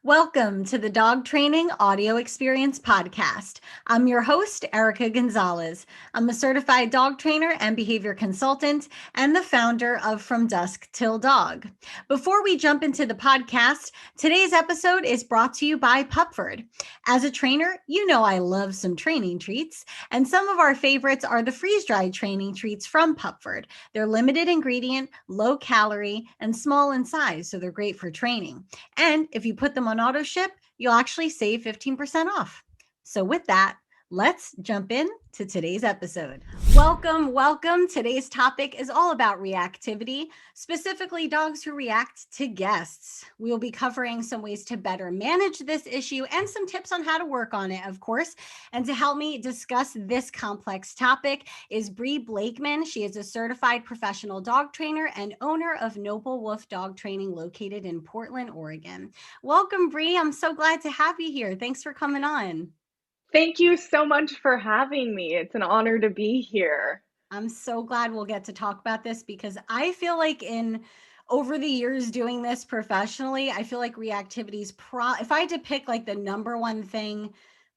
Welcome to the Dog Training Audio Experience Podcast. I'm your host, Erica Gonzalez. I'm a certified dog trainer and behavior consultant and the founder of From Dusk Till Dog. Before we jump into the podcast, today's episode is brought to you by Pupford. As a trainer, you know I love some training treats, and some of our favorites are the freeze-dried training treats from Pupford. They're limited ingredient, low calorie, and small in size, so they're great for training. And if you put them on auto ship, you'll actually save 15% off. So with that, let's jump in to today's episode. Welcome. Today's topic is all about reactivity, specifically dogs who react to guests. We will be covering some ways to better manage this issue and some tips on how to work on it, of course. And to help me discuss this complex topic is Brie Blakeman. She is a certified professional dog trainer and owner of Noble Wolf Dog Training located in Portland, Oregon. Welcome, Brie. I'm so glad to have you here. Thanks for coming on. Thank you so much for having me. It's an honor to be here. I'm so glad we'll get to talk about this because I feel like over the years doing this professionally, I feel like reactivity is if I had to pick like the number one thing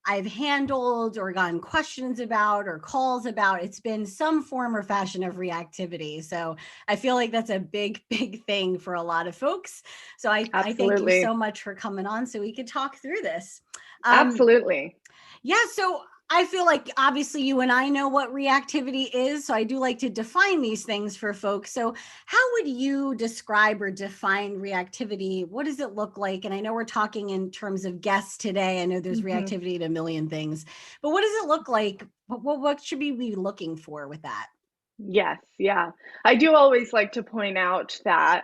I've handled or gotten questions about or calls about, it's been some form or fashion of reactivity. So I feel like that's a big thing for a lot of folks. So I thank you so much for coming on so we could talk through this. Absolutely. Yeah, so I feel like obviously you and I know what reactivity is, so I do like to define these things for folks. So how would you describe or define reactivity? What does it look like? And I know we're talking in terms of guests today. I know there's reactivity to a million things, but what does it look like? What should we be looking for with that? Yes, yeah. I do always like to point out that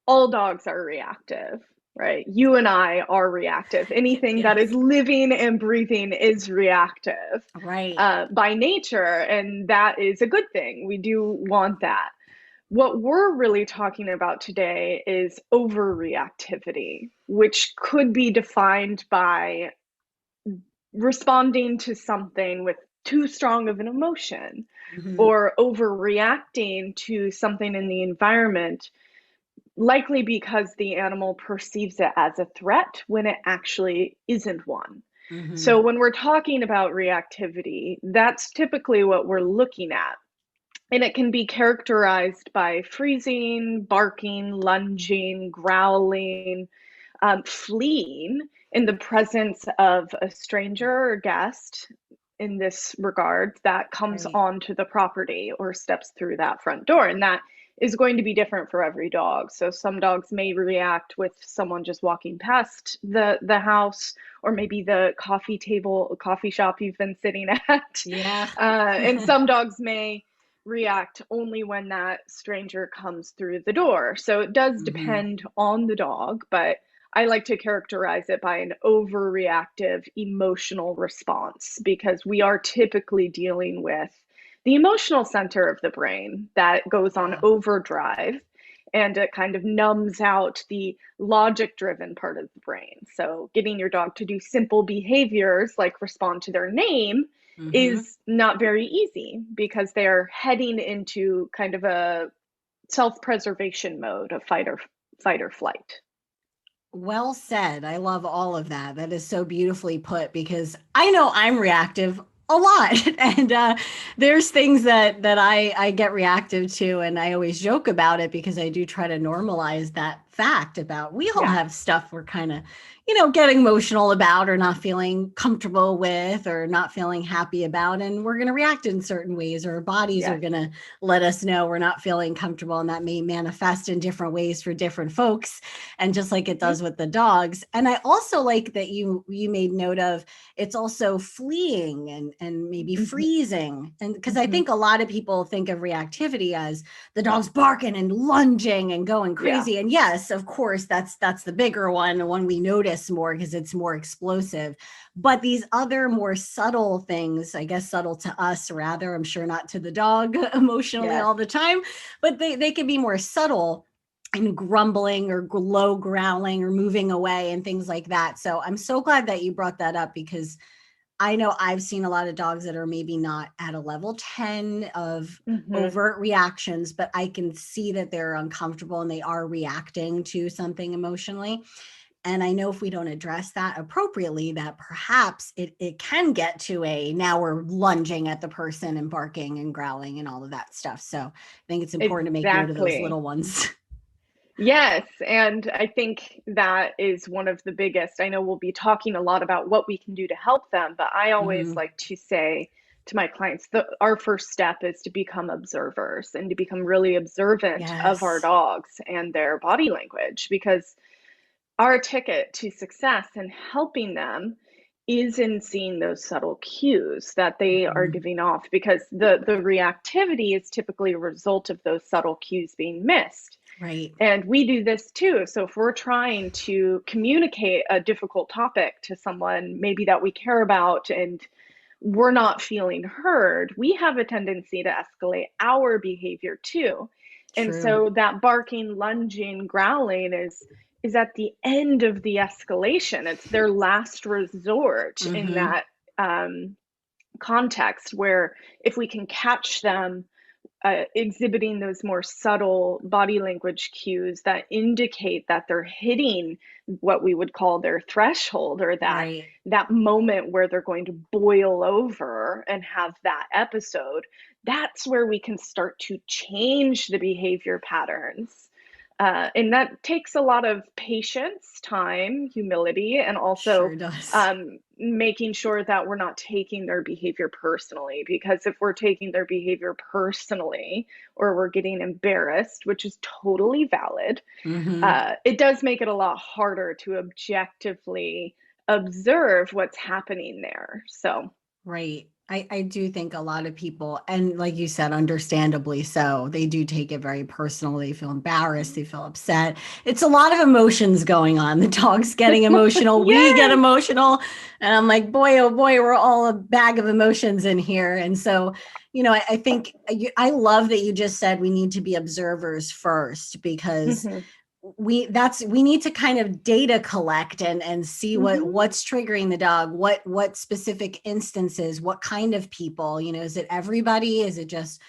all dogs are reactive, right? You and I are reactive. Anything that is living and breathing is reactive, right? By nature, and that is a good thing. We do want that. What we're really talking about today is overreactivity, which could be defined by responding to something with too strong of an emotion or overreacting to something in the environment, likely because the animal perceives it as a threat when it actually isn't one. So when we're talking about reactivity, that's typically what we're looking at. And it can be characterized by freezing, barking, lunging, growling, fleeing in the presence of a stranger or guest in this regard that comes onto the property or steps through that front door. And that is going to be different for every dog. So some dogs may react with someone just walking past the house, or maybe the coffee shop you've been sitting at. Yeah. And some dogs may react only when that stranger comes through the door. So it does depend on the dog, but I like to characterize it by an overreactive emotional response, because we are typically dealing with the emotional center of the brain that goes on overdrive, and it kind of numbs out the logic driven part of the brain. So getting your dog to do simple behaviors like respond to their name is not very easy, because they're heading into kind of a self-preservation mode of fight or flight. Well said. I love all of that. That is so beautifully put, because I know I'm reactive a lot. And there's things that I get reactive to, and I always joke about it because I do try to normalize that fact about we all have stuff we're kind of, getting emotional about or not feeling comfortable with or not feeling happy about. And we're going to react in certain ways, or our bodies are going to let us know we're not feeling comfortable. And that may manifest in different ways for different folks. And just like it does with the dogs. And I also like that you made note of it's also fleeing and maybe freezing. And because I think a lot of people think of reactivity as the dog's barking and lunging and going crazy. And yes, of course, that's the bigger one, the one we notice more because it's more explosive. But these other more subtle things, I guess subtle to us rather, I'm sure not to the dog emotionally all the time, but they can be more subtle and grumbling or low growling or moving away and things like that. So I'm so glad that you brought that up, because I know I've seen a lot of dogs that are maybe not at a level 10 of overt reactions, but I can see that they're uncomfortable and they are reacting to something emotionally. And I know if we don't address that appropriately, that perhaps it can get to a now we're lunging at the person and barking and growling and all of that stuff. So I think it's important to make note of those Exactly. little ones. Yes, and I think that is one of the biggest. I know we'll be talking a lot about what we can do to help them, but I always Hmm. like to say to my clients that our first step is to become observers and to become really observant of our Yes. dogs and their body language, because our ticket to success in helping them is in seeing those subtle cues that they are Mhm. giving off, because the reactivity is typically a result of those subtle cues being missed. Right. And we do this too. So if we're trying to communicate a difficult topic to someone, maybe that we care about, and we're not feeling heard, we have a tendency to escalate our behavior too. And True. so that barking, lunging, growling is at the end of the escalation. It's their last resort in Hmm. that context, where if we can catch them exhibiting those more subtle body language cues that indicate that they're hitting what we would call their threshold, or Right. that moment where they're going to boil over and have that episode, that's where we can start to change the behavior patterns. And that takes a lot of patience, time, humility, and also Sure does. making sure that we're not taking their behavior personally. Because if we're taking their behavior personally, or we're getting embarrassed, which is totally valid, Hmm. it does make it a lot harder to objectively observe what's happening there. So, Right. I do think a lot of people, and like you said, understandably so, they do take it very personal. They feel embarrassed, they feel upset. It's a lot of emotions going on. The dog's getting emotional, we get yes. emotional. And I'm like, boy, oh boy, we're all a bag of emotions in here. And so, I think I love that you just said we need to be observers first, because Hmm. we need to kind of data collect and see Hmm. what's triggering the dog, what specific instances, what kind of people, is it everybody, is it just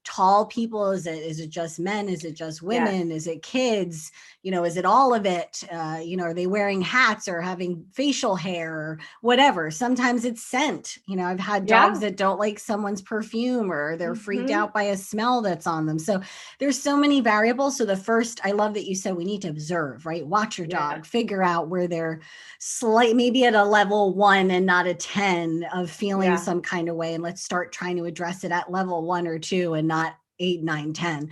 tall people, is it just men, is it just Yes. women, is it kids, is it all of it, are they wearing hats or having facial hair or whatever. Sometimes it's scent. I've had dogs Yeah. that don't like someone's perfume, or they're freaked Hmm. out by a smell that's on them. So there's so many variables. So the first, I love that you said we need to observe, right? Watch your Yeah. dog, figure out where they're maybe at a level 1 and not a 10 of feeling Yeah. some kind of way. And let's start trying to address it at level 1 or 2 and not 8, 9, 10.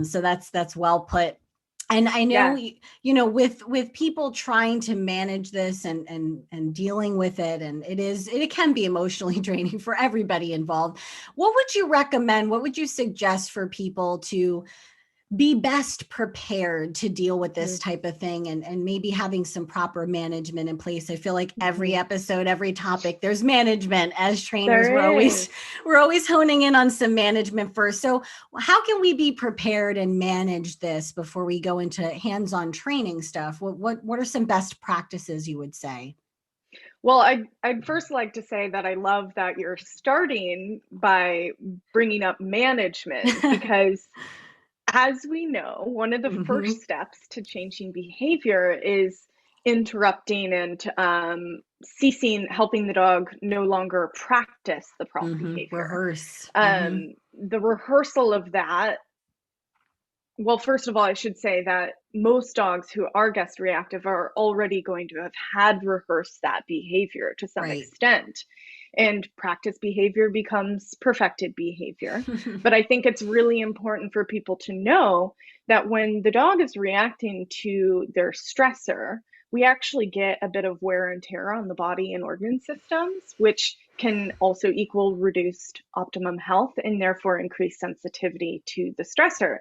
So that's well put. And I know, Yes. with people trying to manage this and dealing with it, and it can be emotionally draining for everybody involved. What would you recommend? What would you suggest for people to be best prepared to deal with this type of thing, and maybe having some proper management in place? I feel like every Mm-hmm. episode, every topic, there's management. As trainers, we're There always is. we're always honing in on some management first. So how can we be prepared and manage this before we go into hands-on training stuff? What are some best practices you would say? Well, I'd first like to say that I love that you're starting by bringing up management, because as we know, one of the Hmm. first steps to changing behavior is interrupting and ceasing, helping the dog no longer practice the prompt Hmm. behavior. Rehearse. Hmm. The rehearsal of that, well, first of all, I should say that most dogs who are guest reactive are already going to have had rehearsed that behavior to some Right. extent. And practice behavior becomes perfected behavior. But I think it's really important for people to know that when the dog is reacting to their stressor, we actually get a bit of wear and tear on the body and organ systems, which can also equal reduced optimum health and therefore increased sensitivity to the stressor.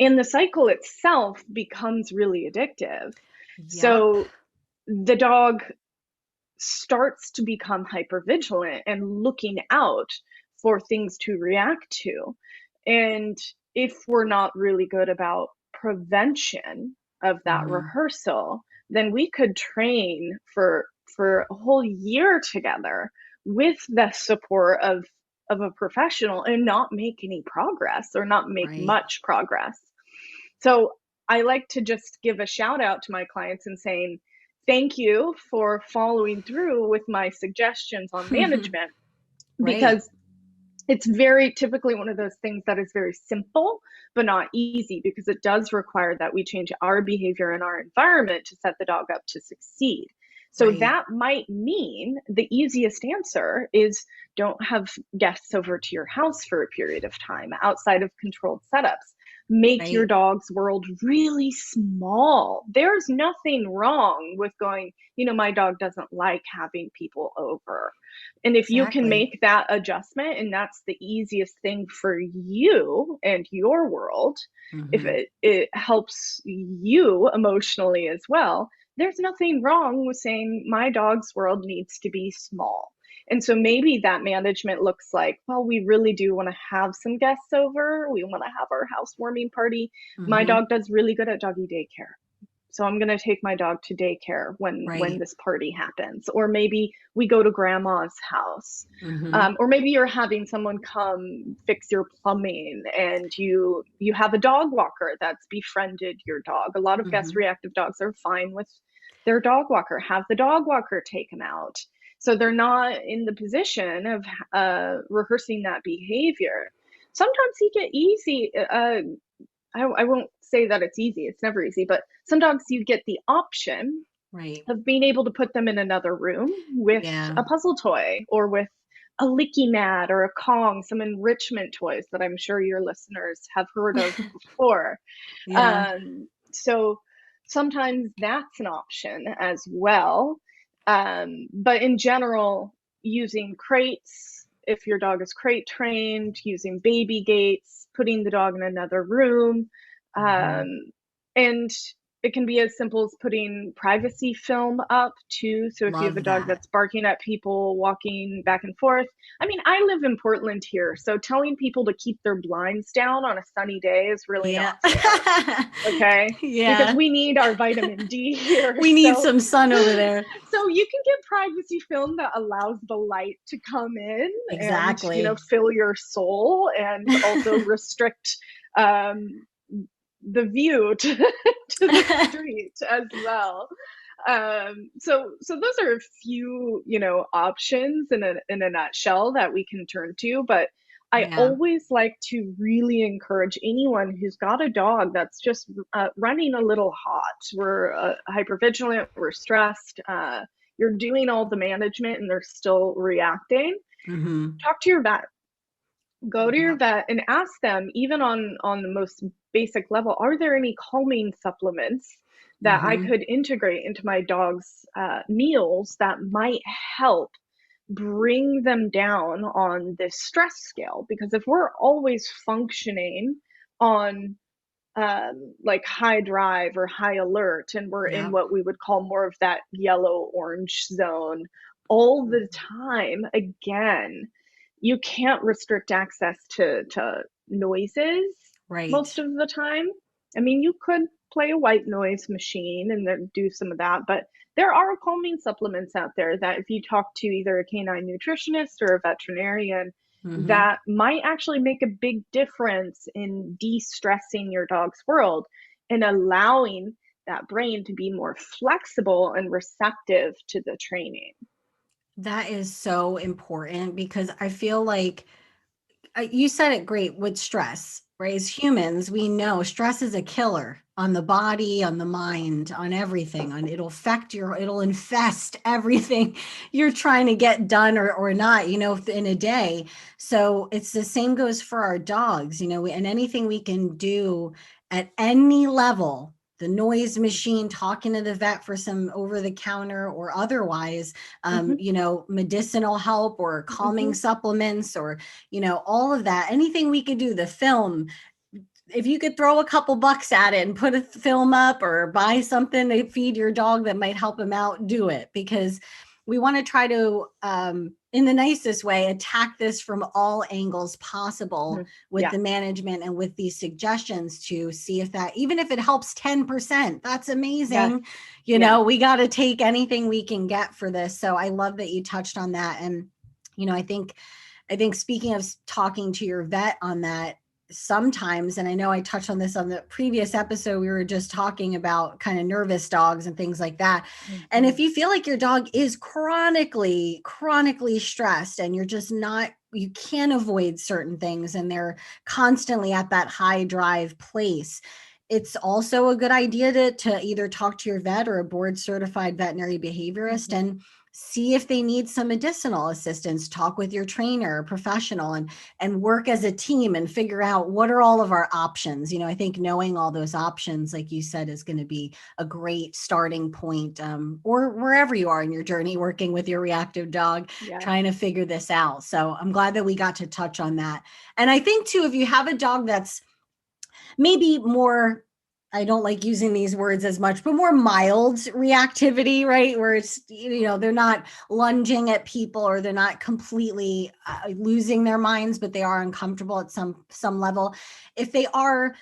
And the cycle itself becomes really addictive. Yep. So the dog starts to become hypervigilant and looking out for things to react to. And if we're not really good about prevention of that Hmm. rehearsal, then we could train for a whole year together with the support of a professional and not make any progress, or not make Right. much progress. So I like to just give a shout out to my clients and saying, thank you for following through with my suggestions on management, Right, because it's very typically one of those things that is very simple but not easy, because it does require that we change our behavior and our environment to set the dog up to succeed. So right, that might mean the easiest answer is don't have guests over to your house for a period of time outside of controlled setups. Make your right. dog's world really small. There's nothing wrong with going, my dog doesn't like having people over. And if you can Exactly. make that adjustment, and that's the easiest thing for you and your world, if Hmm. it helps you emotionally as well, there's nothing wrong with saying my dog's world needs to be small. And so maybe that management looks like, well, we really do want to have some guests over. We want to have our housewarming party. My Hmm. dog does really good at doggy daycare, so I'm going to take my dog to daycare when Right. this party happens. Or maybe we go to grandma's house. Hmm. Or maybe you're having someone come fix your plumbing, and you have a dog walker that's befriended your dog. A lot of guest Hmm. reactive dogs are fine with their dog walker. Have the dog walker take them out, so they're not in the position of rehearsing that behavior. Sometimes you get easy. I won't say that it's easy. It's never easy, but some dogs you get the option Right. of being able to put them in another room with Yeah. a puzzle toy, or with a licky mat or a Kong, some enrichment toys that I'm sure your listeners have heard of before. Yeah. So sometimes that's an option as well. But in general, using crates, if your dog is crate trained, using baby gates, putting the dog in another room. Hmm. Um, and it can be as simple as putting privacy film up too. So if you have a Love dog that. that's barking at people, walking back and forth. I mean, I live in Portland here, so telling people to keep their blinds down on a sunny day is really Yeah. not fair. Okay, because Yeah. we need our vitamin D here. We need So some sun over there. so you can get privacy film that allows the light to come in and, Exactly. fill your soul, and also restrict um the view to, to the street as well. So those are a few, options in a nutshell that we can turn to. But I Yeah. always like to really encourage anyone who's got a dog that's just running a little hot. We're hypervigilant, we're stressed, you're doing all the management and they're still reacting. Hmm. Talk to your vet. Go to your Yeah. vet and ask them, even on the most basic level, are there any calming supplements that I Hmm. could integrate into my dog's meals that might help bring them down on this stress scale? Because if we're always functioning on like high drive or high alert, and we're in Yeah. what we would call more of that yellow orange zone all the time, again, you can't restrict access to noises most Right. of the time. I mean, you could play a white noise machine and then do some of that, but there are calming supplements out there that if you talk to either a canine nutritionist or a veterinarian, Hmm. that might actually make a big difference in de-stressing your dog's world and allowing that brain to be more flexible and receptive to the training. That is so important because I feel like you said it great with stress, right? As humans, we know stress is a killer on the body, on the mind, on everything. On it'll affect it'll infest everything you're trying to get done or not, in a day. So it's the same goes for our dogs, and anything we can do at any level. The noise machine, talking to the vet for some over the counter or otherwise, Mm-hmm, medicinal help or calming mm-hmm, supplements or all of that, anything we could do, the film, if you could throw a couple bucks at it and put a film up or buy something to feed your dog that might help him out, do it, because we want to try to in the nicest way attack this from all angles possible mm-hmm. with Yeah, the management and with these suggestions to see if that, even if it helps 10%, that's yes, amazing. yeah. We got to take anything we can get for this. So I love that you touched on that. And I think speaking of talking to your vet on that, sometimes, and I know I touched on this on the previous episode, we were just talking about kind of nervous dogs and things like that. And Mhm. if you feel like your dog is chronically stressed and you're just not, you can't avoid certain things and they're constantly at that high drive place, it's also a good idea to either talk to your vet or a board certified veterinary behaviorist Mhm. and see if they need some medicinal assistance. Talk with your trainer or professional and work as a team and figure out what are all of our options. You know, I think knowing all those options, like you said, is going to be a great starting point, or wherever you are in your journey working with your reactive dog, Yes. trying to figure this out. So I'm glad that we got to touch on that. And I think too, if you have a dog that's maybe more, I don't like using these words as much, but more mild reactivity, right? Where it's, you know, they're not lunging at people or they're not completely losing their minds, but they are uncomfortable at some level. If they are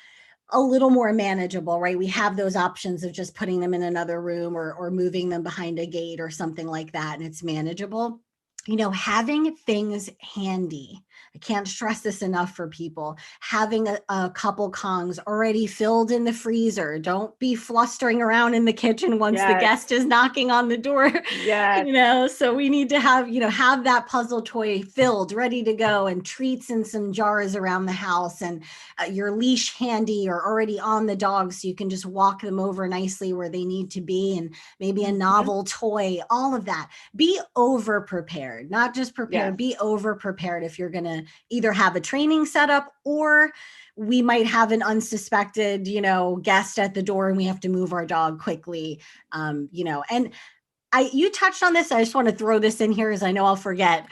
a little more manageable, right? We have those options of just putting them in another room or moving them behind a gate or something like that, and it's manageable. You know, having things handy. I can't stress this enough for people. Having a couple Kongs already filled in the freezer. Don't be flustering around in the kitchen once the Yes. guest is knocking on the door. Yes. You know, so we need to have, you know, have that puzzle toy filled, ready to go, and treats in some jars around the house, and your leash handy or already on the dog so you can just walk them over nicely where they need to be, and maybe a Mhm. novel toy, all of that. Be over prepared, not just Yes. prepared, be over prepared if you're going to either have a training setup or we might have an unsuspected, you know, guest at the door and we have to move our dog quickly. You know, and you touched on this. I just want to throw this in here as I know I'll forget.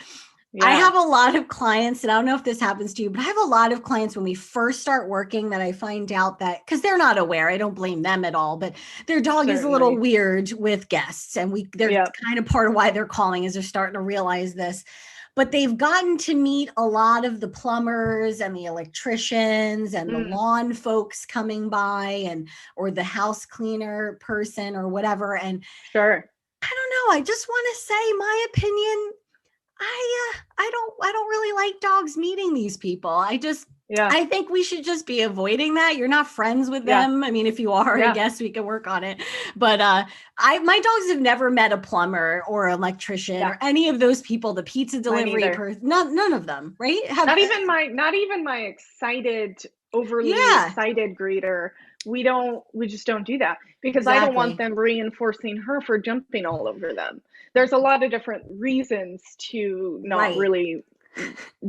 I Yeah. have a lot of clients, and I don't know if this happens to you, but I have a lot of clients when we first start working that I find out that because they're not aware, I don't blame them at all, but their dog is a little Certainly. weird with guests. And they're Yep. kind of part of why they're calling is they're starting to realize this. But they've gotten to meet a lot of the plumbers and the electricians and the Mm. lawn folks coming by and or the house cleaner person or whatever. And Sure. I don't know. I just want to say my opinion. I don't really like dogs meeting these people. Yeah. I think we should just be avoiding that. You're not friends with Yeah. them. I mean, if you are, I Yeah. guess we can work on it. But I my dogs have never met a plumber or an electrician Yeah. or any of those people, the pizza Mine delivery either. person, none of them, right? Not even my excited, overly Yeah, excited greeter. We just don't do that because I don't want exactly. them reinforcing her for jumping all over them. There's a lot of different reasons to not Right. really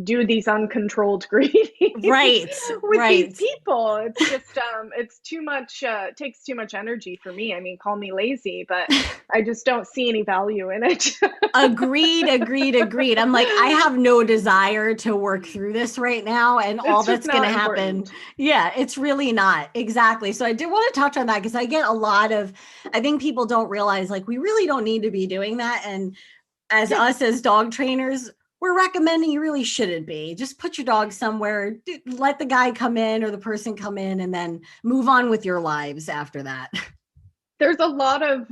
do these uncontrolled greetings Right. with these Right. people. It's just it's too much, it takes too much energy for me. I mean, call me lazy, but I just don't see any value in it. Agreed. I'm like, I have no desire to work through this right now. And all It's just that's going to not happen. important. Yeah, it's really not. Exactly. So I did want to touch on that because I get a lot of, I think people don't realize like we really don't need to be doing that. And as Yeah. us as dog trainers, we're recommending you really shouldn't be. Just put your dog somewhere, let the guy come in or the person come in, and then move on with your lives after that. There's a lot of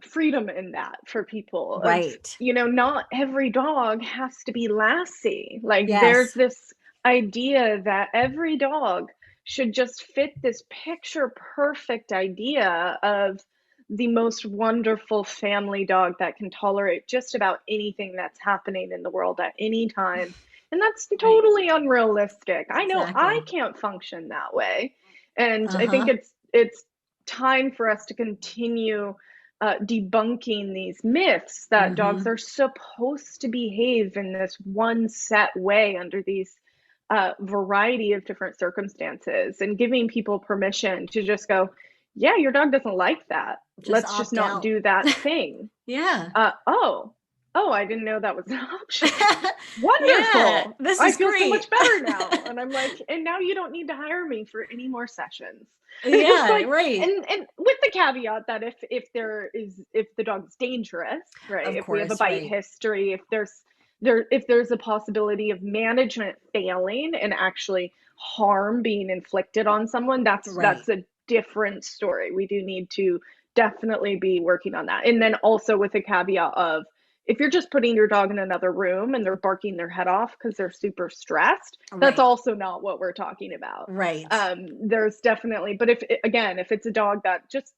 freedom in that for people. It's, Right. not every dog has to be Lassie. Like, there's Yes. this idea that every dog should just fit this picture perfect idea of the most wonderful family dog that can tolerate just about anything that's happening in the world at any time. And that's Right. totally unrealistic. I know I Exactly. can't function that way. And Uh I think huh. it's time for us to continue debunking these myths that dogs Mm-hmm. are supposed to behave in this one set way under these variety of different circumstances, and giving people permission to just go, yeah, your dog doesn't like that. Just Let's just opt not out. do that thing. Yeah. Oh, I didn't know that was an option. Yeah. Wonderful. This I is feel so great. much better now. And I'm like, and now you don't need to hire me for any more sessions. It's Yeah, like, right. and with the caveat that if the dog's dangerous, right? Of If we have a course, bite right. history, if there's a possibility of management failing and actually harm being inflicted on someone, Right. that's a different story. We do need to definitely be working on that. And then also with a caveat of, If you're just putting your dog in another room and they're barking their head off because they're super stressed, that's Right. also not what we're talking about. Right. There's definitely, but if it's a dog that just,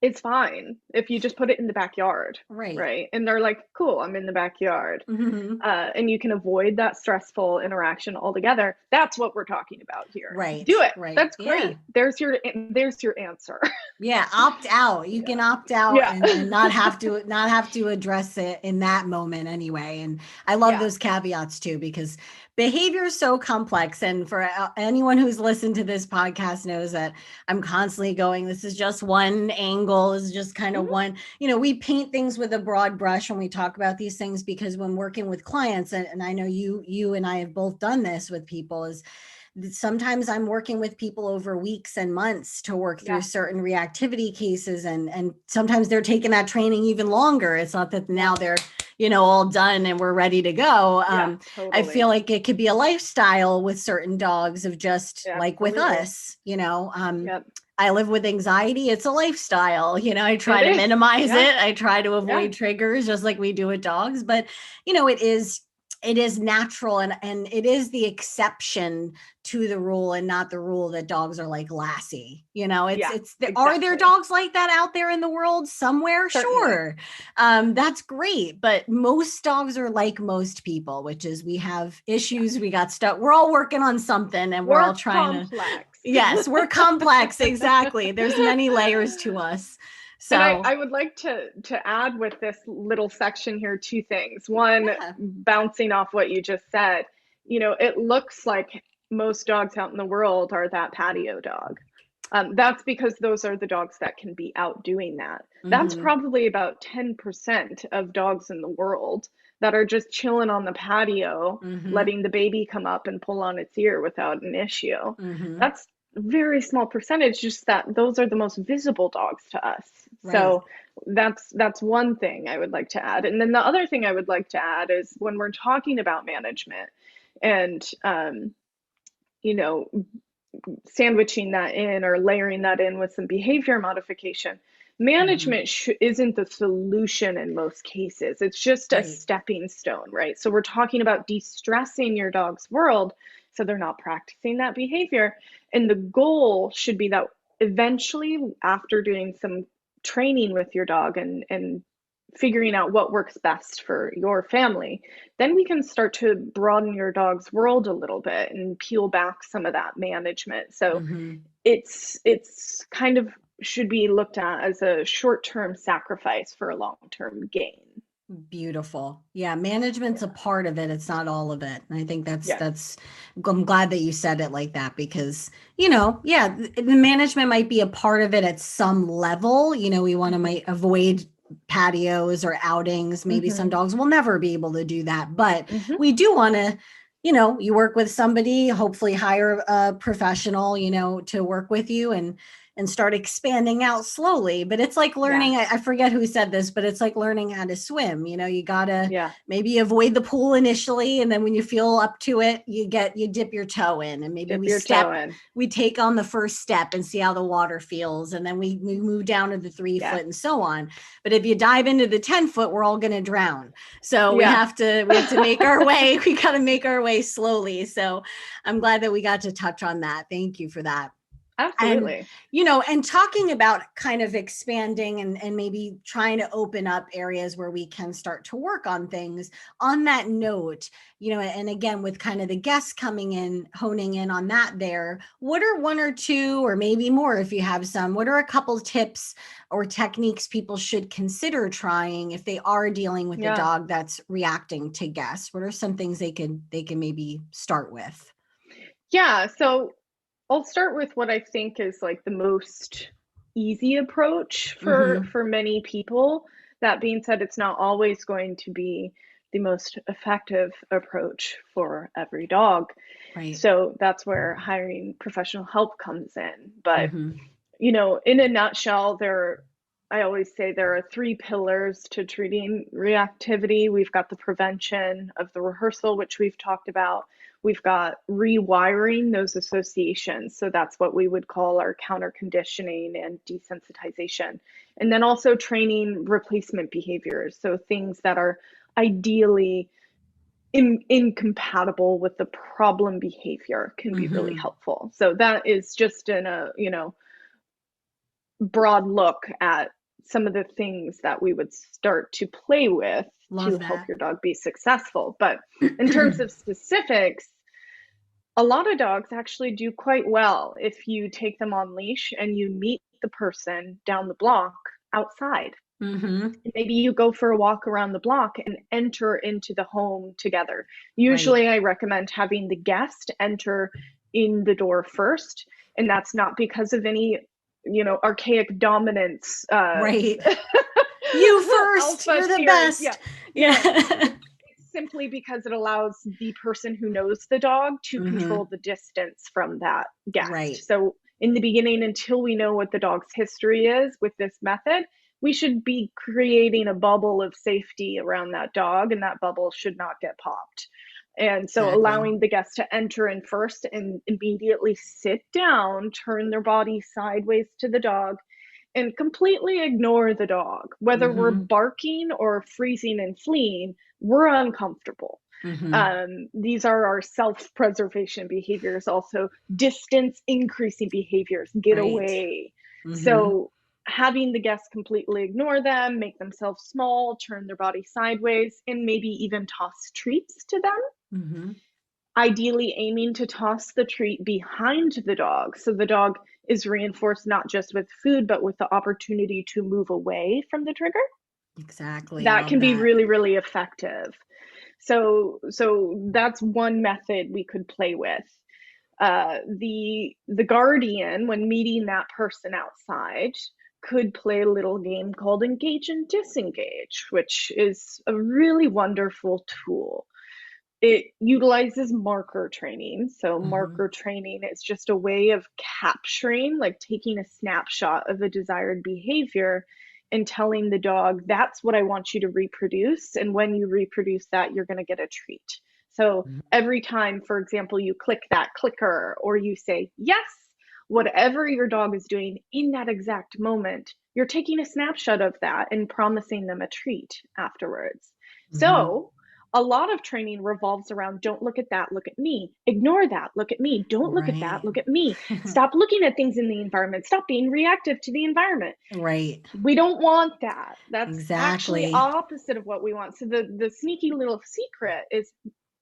it's fine if you just put it in the backyard, Right. right? And they're like, cool, I'm in the backyard. Hmm. And you can avoid that stressful interaction altogether. That's what we're talking about here. Right. Do it. Right. That's Yeah. great. There's your answer. Yeah, opt out. You can opt out Yeah. and not have to address it in that moment anyway. And I love Yeah. those caveats too, because behavior is so complex. And for anyone who's listened to this podcast knows that I'm constantly going, this is just one angle, is just kind of Mhm. one, we paint things with a broad brush when we talk about these things, because when working with clients, and I know you and I have both done this with people, is sometimes I'm working with people over weeks and months to work through Yeah. certain reactivity cases, and sometimes they're taking that training even longer. It's not that Yeah. now they're all done and we're ready to go. Yeah. I feel Totally. like it could be a lifestyle with certain dogs of just Yeah, like with absolutely. us. Yep. I live with anxiety. It's a lifestyle. I try It to is. minimize Yeah. it. I try to Yeah. avoid triggers just like we do with dogs, but it is natural, and it is the exception to the rule and not the rule that dogs are like Lassie. Yeah. Are there Exactly. dogs like that out there in the world somewhere? Certainly. Sure. That's great. But most dogs are like most people, which is we have Yeah. issues. We got stuck. We're all working on something and we're all We're trying to, complex. yes, we're complex. Exactly. There's many layers to us. And So, I would like to add with this little section here two things. One, yeah. bouncing off what you just said, it looks like most dogs out in the world are that patio dog. That's because those are the dogs that can be out doing that. That's Hmm. probably about 10% of dogs in the world that are just chilling on the patio, Hmm. letting the baby come up and pull on its ear without an issue. Hmm. That's a very small percentage, just that those are the most visible dogs to us. Right. So that's one thing I would like to add. And then the other thing I would like to add is when we're talking about management and you know, sandwiching that in or layering that in with some behavior modification. Hmm. Management isn't the solution in most cases. It's just a Right. stepping stone, right? So we're talking about de-stressing your dog's world so they're not practicing that behavior. And the goal should be that eventually, after doing some training with your dog and figuring out what works best for your family, then we can start to broaden your dog's world a little bit and peel back some of that management. So Hmm. it's kind of should be looked at as a short-term sacrifice for a long-term gain. Beautiful. Yeah, management's a Yeah. part of it. It's not all of it. And I think that's Yes. that's I'm glad that you said it like that, because, yeah, the management might be a part of it at some level. We want to Mm-hmm. might avoid patios or outings. Maybe some Mm-hmm. dogs will never be able to do that, but Mm-hmm. we do want to, you work with somebody, hopefully hire a professional, to work with you and start expanding out slowly. But it's like learning, I Yes. forget who said this, but it's like learning how to swim. You gotta Yeah. maybe avoid the pool initially, and then when you feel up to it, you dip your toe in, and maybe Dip your toe in. we take on the first step and see how the water feels, and then we move down to the 3 foot Yeah. and so on. But if you dive into the 10 foot, we're all going to drown. So we Yeah. have to we have to make our way. We got to make our way slowly. So I'm glad that we got to touch on that. Thank you for that. And Absolutely. and talking about kind of expanding and maybe trying to open up areas where we can start to work on things. On that note, and again, with kind of the guests coming in, honing in on that, there, what are one or two, or maybe more if you have some, what are a couple tips or techniques people should consider trying if they are dealing with a Yeah. dog that's reacting to guests? What are some things they can maybe start with? Yeah. So I'll start with what I think is like the most easy approach Mm-hmm. for many people. That being said, it's not always going to be the most effective approach for every dog. Right. So that's where hiring professional help comes in. But, Mm-hmm. in a nutshell, I always say there are three pillars to treating reactivity. We've got the prevention of the rehearsal, which we've talked about. We've got rewiring those associations. So that's what we would call our counter conditioning and desensitization. And then also training replacement behaviors. So things that are ideally incompatible with the problem behavior can be really Mm-hmm. helpful. So that is just in a, broad look at some of the things that we would start to play with to Love help that. your dog be successful. But in terms of specifics, a lot of dogs actually do quite well if you take them on leash and you meet the person down the block outside. Mm-hmm. Maybe you go for a walk around the block and enter into the home together. Right. Usually, I recommend having the guest enter in the door first, and that's not because of any, archaic dominance Right. You first. alpha You're the theory. Yeah, best. yeah. Yeah. It's simply because it allows the person who knows the dog to Mm-hmm. control the distance from that Right. guest. So in the beginning, until we know what the dog's history is with this method, we should be creating a bubble of safety around that dog, and that bubble should not get popped. And so Exactly. allowing the guest to enter in first and immediately sit down, turn their body sideways to the dog, and completely ignore the dog. Whether we're Mm-hmm. barking or freezing and fleeing, we're uncomfortable. Mm-hmm. These are our self preservation behaviors, also distance increasing behaviors, get Right. away. Mm-hmm. So, having the guests completely ignore them, make themselves small, turn their body sideways, and maybe even toss treats to them, Mm-hmm. ideally aiming to toss the treat behind the dog. So the dog is reinforced not just with food, but with the opportunity to move away from the trigger. Exactly. That Love can be that. really, really effective. So that's one method we could play with. The guardian, when meeting that person outside, could play a little game called engage and disengage, which is a really wonderful tool. It utilizes marker training. So, Mm-hmm. marker training is just a way of capturing, like taking a snapshot of a desired behavior and telling the dog, that's what I want you to reproduce. And when you reproduce that, you're going to get a treat. So, every time, for example, you click that clicker or you say, yes, whatever your dog is doing in that exact moment, you're taking a snapshot of that and promising them a treat afterwards. Mm-hmm. So, a lot of training revolves around don't look at that, look at me. Ignore that, look at me. Don't look at that, Right. look at me. Stop looking at things in the environment. Stop being reactive to the environment. Right. We don't want that. That's actually Exactly. opposite of what we want. So the sneaky little secret is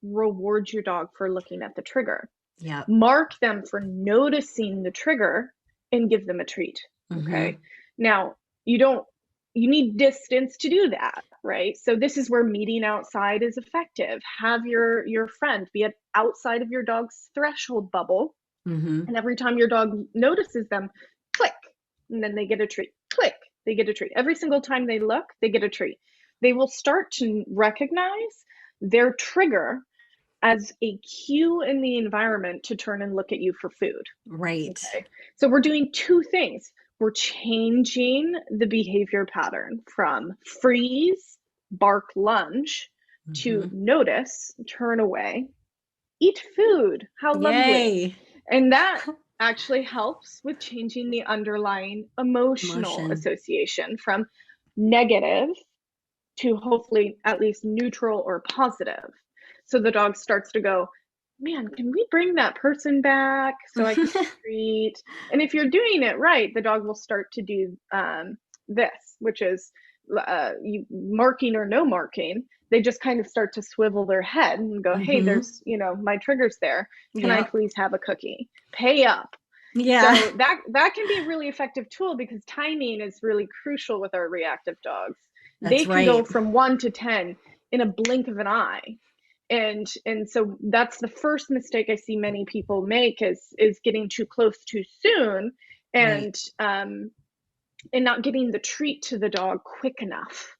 reward your dog for looking at the trigger. Yep. Mark them for noticing the trigger and give them a treat. Mm-hmm. Okay. Now, you don't, you need distance to do that, right? So this is where meeting outside is effective. Have your friend be outside of your dog's threshold bubble, Mm-hmm. and every time your dog notices them, click, and then they get a treat. Click, they get a treat. Every single time they look, they get a treat. They will start to recognize their trigger as a cue in the environment to turn and look at you for food. Right. Okay. So we're doing two things. We're changing the behavior pattern from freeze, bark, lunge to Mm-hmm. notice, turn away, eat food. How lovely. Yay. And that actually helps with changing the underlying emotional Emotion. association from negative to hopefully at least neutral or positive. So the dog starts to go, man, can we bring that person back so I can treat? And if you're doing it right, the dog will start to do this, which is you marking or no marking. They just kind of start to swivel their head and go, hey, Mm-hmm. there's, my trigger's there. Can I Yep. please have a cookie? Pay up. Yeah. So that can be a really effective tool because timing is really crucial with our reactive dogs. They That's can go right. from 1 to 10 in a blink of an eye. And so that's the first mistake I see many people make is getting too close too soon Right. and not getting the treat to the dog quick enough.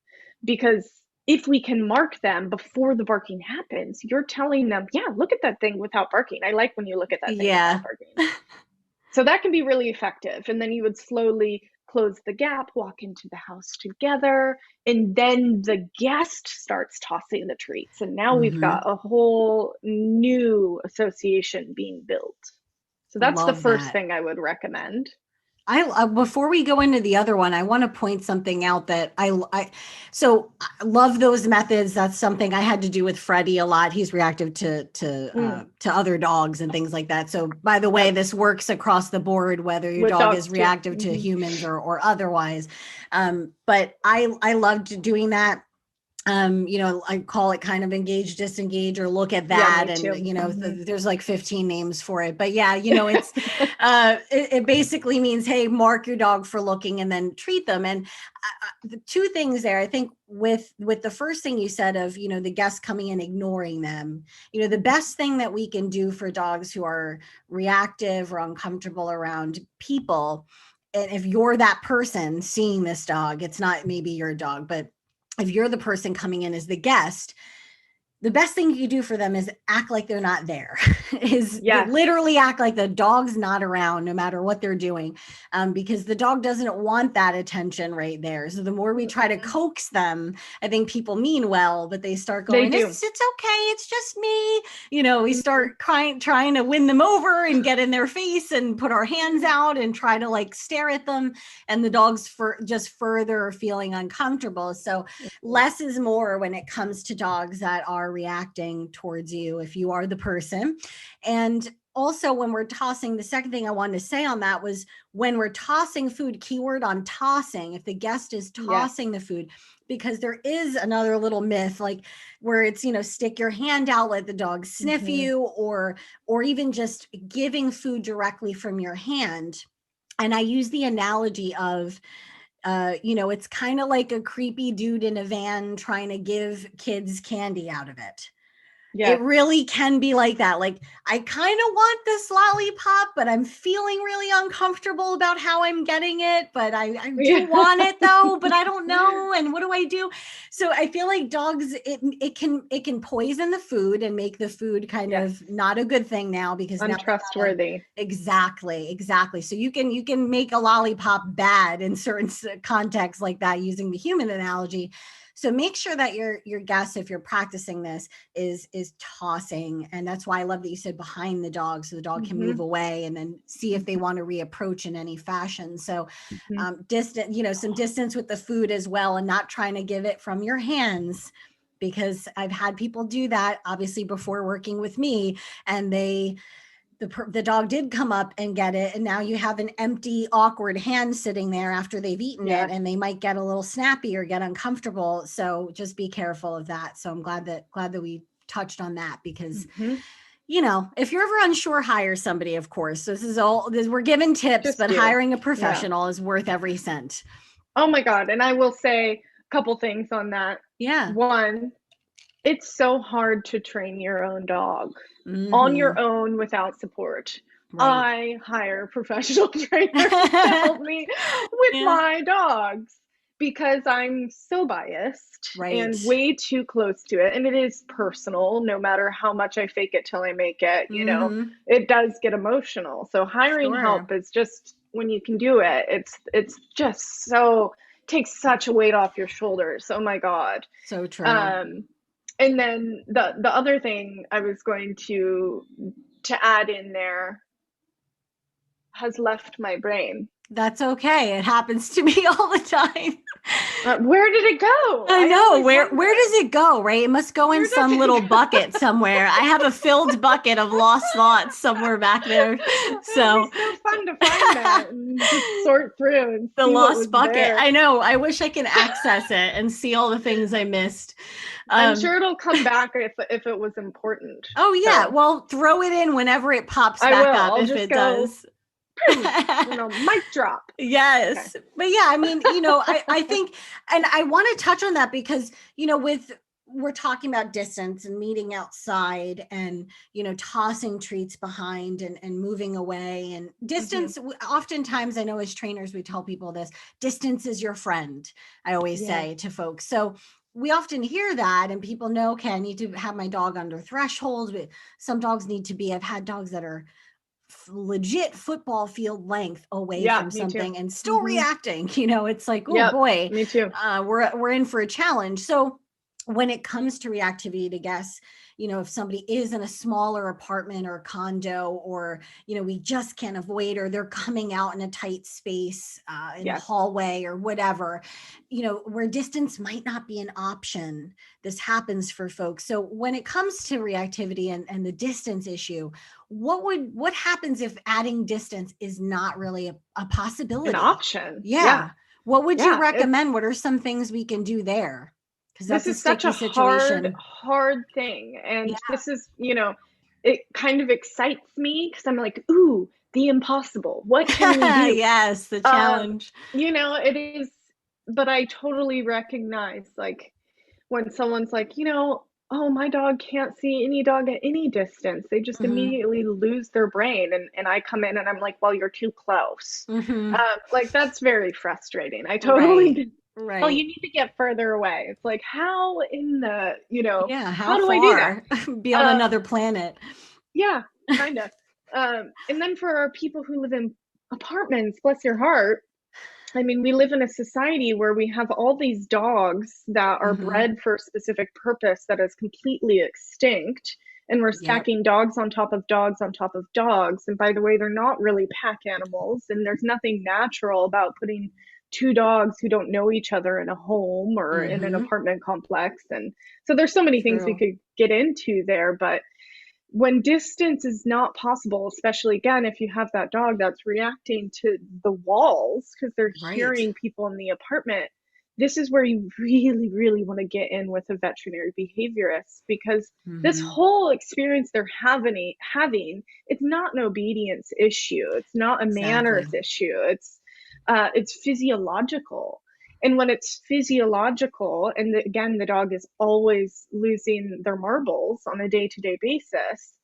Because if we can mark them before the barking happens, you're telling them, yeah, look at that thing without barking. I like when you look at that thing without Yeah. barking. So that can be really effective. And then you would slowly close the gap, walk into the house together, and then the guest starts tossing the treats. And now we've Mm-hmm. got a whole new association being built. So that's the Love first that. thing I would recommend. I before we go into the other one, I want to point something out that so I love those methods. That's something I had to do with Freddie a lot. He's reactive Mm, to other dogs and things like that. So by the way, yep. this works across the board, whether your With dog dogs is too. reactive to humans or otherwise. But I loved doing that. I call it kind of engage, disengage, or look at Yeah, that. me And, too. there's like 15 names for it. But yeah, it basically means, hey, mark your dog for looking and then treat them. And the two things there, I think with the first thing you said of, the guests coming and ignoring them, the best thing that we can do for dogs who are reactive or uncomfortable around people. And if you're that person seeing this dog, it's not maybe your dog, but if you're the person coming in as the guest, the best thing you do for them is act like they're not there. Is Yes. literally act like the dog's not around no matter what they're doing, because the dog doesn't want that attention right there. So the more we try to coax them, I think people mean well, but they start They going, do. it's okay, it's just me. We start trying to win them over and get in their face and put our hands out and try to like stare at them, and the dog's just further feeling uncomfortable. So less is more when it comes to dogs that are reacting towards you if you are the person. And also, when we're tossing, the second thing I wanted to say on that was when we're tossing food, keyword on tossing, if the guest is Yes. tossing the food, because there is another little myth like where it's, stick your hand out, let the dog sniff you, or even just giving food directly from your hand. And I use the analogy of it's kind of like a creepy dude in a van trying to give kids candy out of it. It Yes. really can be like that. Like, I kind of want this lollipop, but I'm feeling really uncomfortable about how I'm getting it. But I do Yeah. want it though, but I don't know. And what do I do? So I feel like dogs, it can poison the food and make the food kind Yes. of not a good thing now, because now they gotta, Untrustworthy. exactly. So you can make a lollipop bad in certain contexts like that using the human analogy. So make sure that your guest, if you're practicing this, is tossing. And that's why I love that you said behind the dog, so the dog can move away and then see if they want to reapproach in any fashion. So distant, some distance with the food as well, and not trying to give it from your hands, because I've had people do that obviously before working with me, and the dog did come up and get it, and now you have an empty, awkward hand sitting there after they've eaten it, Yes. and they might get a little snappy or get uncomfortable. So just be careful of that. So I'm glad that we touched on that, because if you're ever unsure, hire somebody, of course. We're giving tips, Just but do. hiring a Yeah. professional is worth every cent. Oh my God. And I will say a couple things on that. Yeah. One, it's so hard to train your own dog on Mm-hmm. your own without support. Right. I hire professional trainers to help me with Yeah. my dogs because I'm so biased Right. and way too close to it. And it is personal, no matter how much I fake it till I make it, Mm-hmm. it does get emotional. So hiring Sure. help is just when you can do it, it's just so takes such a weight off your shoulders. Oh my God. So true. Um, and then the other thing I was going to add in there has left my brain. That's okay. It happens to me all the time. Where did it go? I I know. always Where does wonder. it go, right? It must go in Where does some it little go? bucket somewhere. I have a filled bucket of lost thoughts somewhere back there. It'll be So so fun to find that and just sort through and the see what was lost bucket. there. I know. I wish I could access it and see all the things I missed. I'm Um, sure it'll come back if it was important. oh yeah. So Well, throw it in whenever it pops I back will. up, I'll if just it go, does. mic drop. Okay. Yes. But yeah, I mean, I think, and I want to touch on that because, we're talking about distance and meeting outside and, tossing treats behind and moving away, and Hmm. distance. Oftentimes, I know as trainers, we tell people this: distance is your friend, I always Yeah. say to folks. So we often hear that, and people know, okay, I need to have my dog under threshold, but some dogs need to be, I've had dogs that are legit football field length away Yeah, from me too. something and still Hmm. reacting. You know, it's like, oh Yep, boy, me too. we're in for a challenge. So when it comes to reactivity to guests, you know, if somebody is in a smaller apartment or condo, or, you know, we just can't avoid, or they're coming out in a tight space, in a Yes. hallway or whatever, you know, where distance might not be an option, this happens for folks. So when it comes to reactivity and the distance issue, what happens if adding distance is not really a An possibility? option. Yeah. Yeah. What would you Yeah. recommend? What are some things we can do there? Because This that's a is such sticky a situation. hard thing. Yeah. And this is, it kind of excites me because I'm like, ooh, the impossible. What can we do? Yes, the Um, challenge. it is, but I totally recognize, like, when someone's like, oh, my dog can't see any dog at any distance. They just Hmm. immediately lose their brain. And I come in and I'm like, well, you're too close. Hmm. Like, that's very frustrating. I totally Right. get, oh, you Right. need to get further away. It's like, how in the, Yeah. how How do I do that? far? Be on Um, another planet. yeah, kind of. And then for our people who live in apartments, bless your heart, I mean, we live in a society where we have all these dogs that are Hmm. bred for a specific purpose that is completely extinct. And we're Yep. stacking dogs on top of dogs on top of dogs. And by the way, they're not really pack animals. And there's nothing natural about putting two dogs who don't know each other in a home or in an Hmm. apartment complex. And so there's so many things we True. could get into there. But when distance is not possible, especially again, if you have that dog that's reacting to the walls because they're Right. hearing people in the apartment, this is where you really, really want to get in with a veterinary behaviorist because this Hmm. whole experience they're having, it's not an obedience issue. It's not a manners Exactly. issue. It's physiological. And when it's physiological, and again, the dog is always losing their marbles on a day to day basis,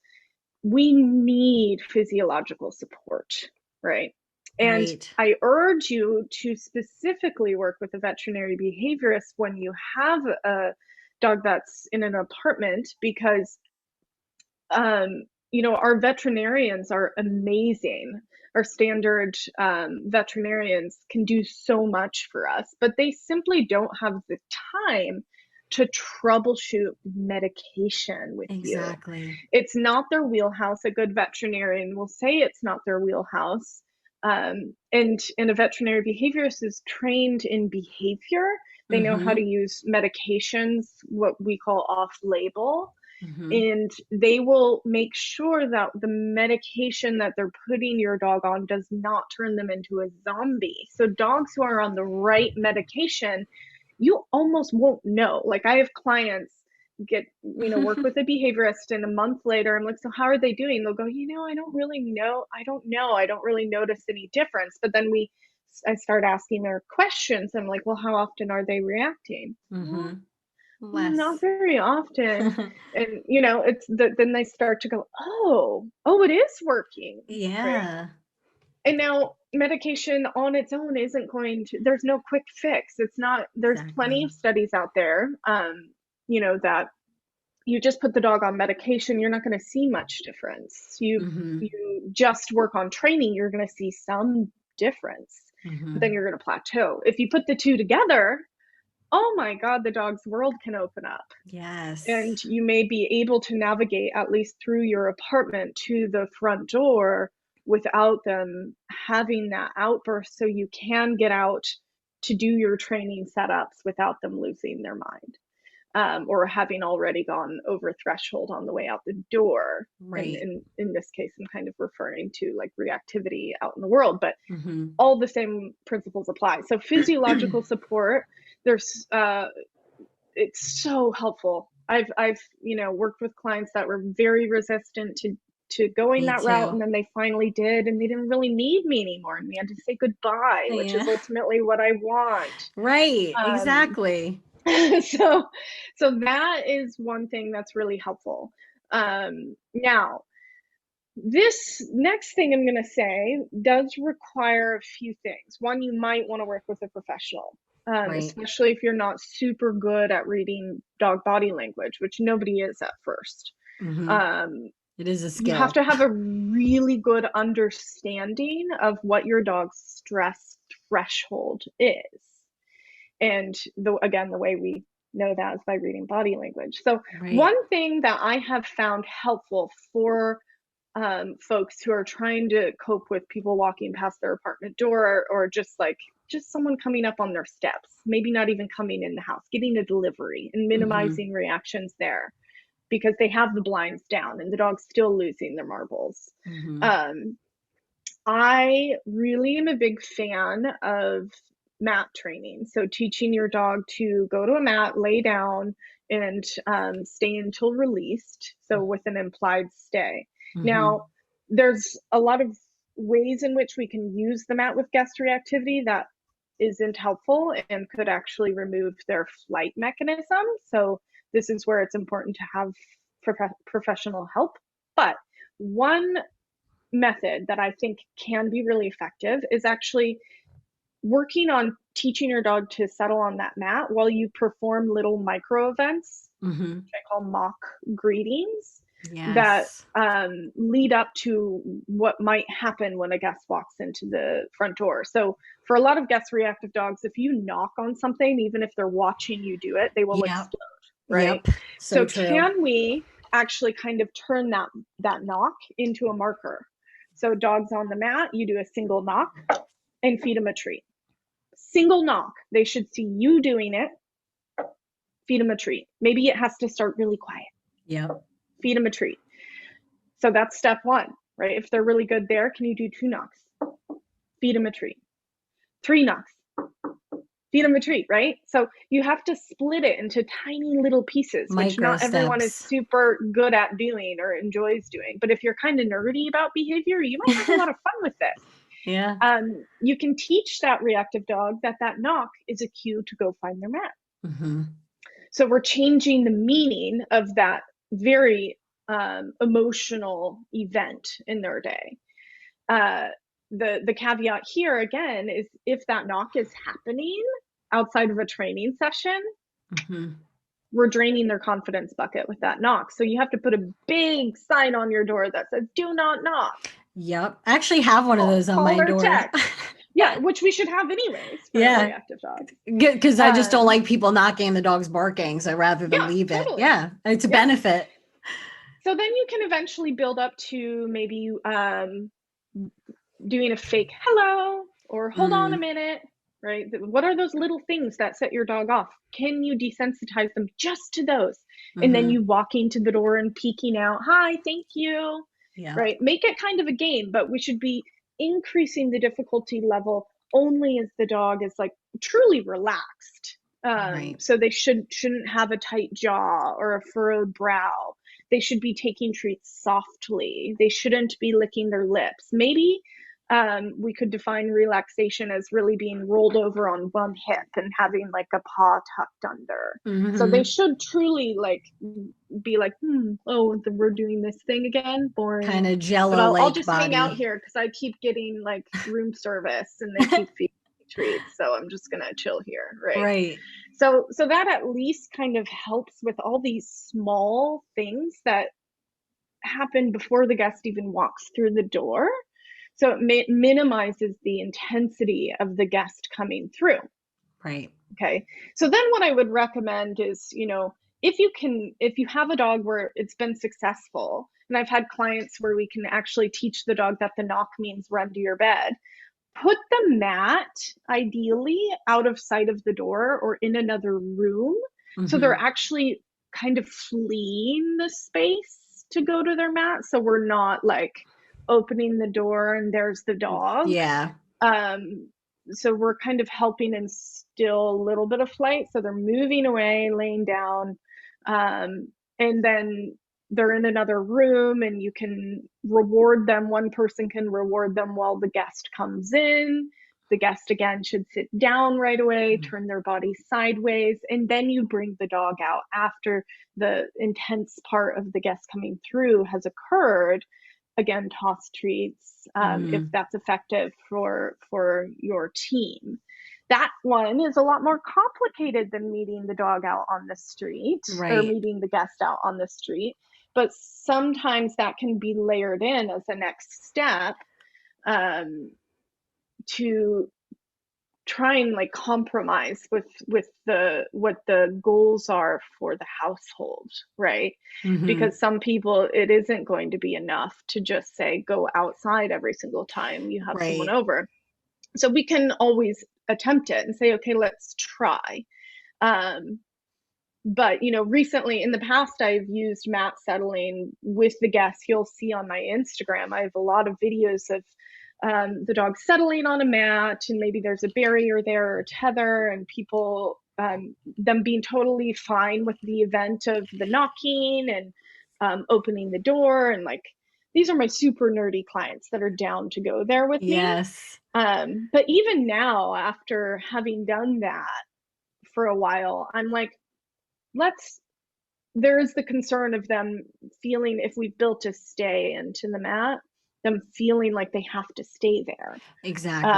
we need physiological support, right? And Right. I urge you to specifically work with a veterinary behaviorist when you have a dog that's in an apartment because um, our veterinarians are amazing. Our standard veterinarians can do so much for us, but they simply don't have the time to troubleshoot medication with you. Exactly. It's not their wheelhouse. A good veterinarian will say it's not their wheelhouse. And a veterinary behaviorist is trained in behavior. They know how to Hmm. use medications, what we call off label, Hmm. and they will make sure that the medication that they're putting your dog on does not turn them into a zombie. So dogs who are on the right medication, you almost won't know. Like, I have clients work with a behaviorist, and a month later I'm like, so how are they doing? They'll go, I don't really know. I don't really notice any difference. But then I start asking their questions. I'm like, well, how often are they reacting? Well, Hmm. not Less. very often. And then they start to go, oh, it is working, right? Yeah. And now medication on its own isn't going to, there's no quick fix. It's not, there's plenty Exactly. of studies out there, that you just put the dog on medication, you're not going to see much difference. Hmm. You just work on training, you're going to see some difference, but then Hmm. you're going to plateau. If you put the two together, oh my God, the dog's world can open up. Yes. And you may be able to navigate at least through your apartment to the front door without them having that outburst, so you can get out to do your training setups without them losing their mind, or having already gone over threshold on the way out the door. And Right. in this case, I'm kind of referring to like reactivity out in the world, but Hmm. all the same principles apply. So physiological support, there's it's so helpful. I've worked with clients that were very resistant to going Me that route, and too. then they finally did, and they didn't really need me anymore, and we had to say goodbye, which is Yeah. ultimately what I want. Right. Um, Exactly. so so that is one thing that's really helpful. Now, this next thing I'm going to say does require a few things. One, you might want to work with a professional, Right. especially if you're not super good at reading dog body language, which nobody is at first. Hmm. Um, It is a You have skill. to have a really good understanding of what your dog's stress threshold is. And again, the way we know that is by reading body language. So, Right. one thing that I have found helpful for folks who are trying to cope with people walking past their apartment door, or just someone coming up on their steps, maybe not even coming in the house, getting a delivery and Mm-hmm. minimizing reactions there because they have the blinds down and the dog's still losing their marbles. Mm-hmm. Um, I really am a big fan of mat training. So, teaching your dog to go to a mat, lay down, and stay until released. So, with an implied stay. Mm-hmm. Now, there's a lot of ways in which we can use the mat with guest reactivity that isn't helpful and could actually remove their flight mechanism. So, this is where it's important to have professional help. But one method that I think can be really effective is actually working on teaching your dog to settle on that mat while you perform little micro events, Mm-hmm. which I call mock greetings, that Yes. lead up to what might happen when a guest walks into the front door. So, for a lot of guest reactive dogs, if you knock on something, even if they're watching you do it, they will Yep. explode, right? Yep. So So, true. can we actually kind of turn that knock into a marker? So, dogs on the mat, you do a single knock and feed them a treat. Single knock. They should see you doing it. Feed them a treat. Maybe it has to start really quiet. Yep. Feed them a treat. So that's step one, right? If they're really good there, can you do 2 knocks? Feed them a treat. 3 knocks. Feed them a treat, right? So you have to split it into tiny little pieces, which Micro not everyone is steps. super good at doing or enjoys doing. But if you're kind of nerdy about behavior, you might have a lot of fun with this. Yeah. You can teach that reactive dog that knock is a cue to go find their mat. Mm-hmm. So we're changing the meaning of that very emotional event in their day. Uh, the caveat here again is if that knock is happening outside of a training session, Mm-hmm. we're draining their confidence bucket with that knock. So you have to put a big sign on your door that says "Do not knock." Yep. I actually have one of those on Call my or door. text. Yeah, which we should have anyways for Yeah. reactive dogs. Good, because I just don't Um, like people knocking and the dog's barking. So rather than yeah, leave it. totally. Yeah. It's a Yeah. benefit. So then you can eventually build up to maybe doing a fake hello or hold on a Mm. minute, right? What are those little things that set your dog off? Can you desensitize them just to those? And then Mm-hmm. you walking to the door and peeking out, hi, thank you, Yeah. right? Make it kind of a game, but we should be increasing the difficulty level only as the dog is like truly relaxed. Right. So they shouldn't have a tight jaw or a furrowed brow. They should be taking treats softly. They shouldn't be licking their lips. Maybe we could define relaxation as really being rolled over on one hip and having like a paw tucked under. So they Mm-hmm. should truly like be like, oh, we're doing this thing again, Kind boring. of But jello I'll like just hang out body. here because I keep getting like room service and they keep feeding me treats. So I'm just gonna chill here, right? Right. So that at least kind of helps with all these small things that happen before the guest even walks through the door. So it minimizes the intensity of the guest coming through. Right. Okay. So then what I would recommend is, if you have a dog where it's been successful, and I've had clients where we can actually teach the dog that the knock means run to your bed, put the mat ideally out of sight of the door or in another room. So they're Mm-hmm. actually kind of fleeing the space to go to their mat. So we're not like opening the door and there's the dog. Yeah. So we're kind of helping instill a little bit of flight. So they're moving away, laying down, and then they're in another room, and you can reward them. One person can reward them while the guest comes in. The guest again should sit down right away, turn their body sideways, and then you bring the dog out after the intense part of the guest coming through has occurred. Again, toss treats if Mm-hmm. that's effective for your team. That one is a lot more complicated than meeting the dog out on the street or Right. meeting the guest out on the street. but sometimes that can be layered in as a next step, to try and like compromise with the what the goals are for the household, right? Hmm. Because some people, it isn't going to be enough to just say go outside every single time you have someone Right. over. So we can always attempt it and say, okay, let's try. um, but recently in the past, I've used mat settling with the guests. You'll see on my Instagram, I have a lot of videos of the dog settling on a mat, and maybe there's a barrier there or a tether, and people, them being totally fine with the event of the knocking and opening the door. And like, these are my super nerdy clients that are down to go there with me. Yes. But even now, after having done that for a while, I'm like, let's there is the concern of them feeling, if we've built a stay into the mat, them feeling like they have to stay there. Exactly.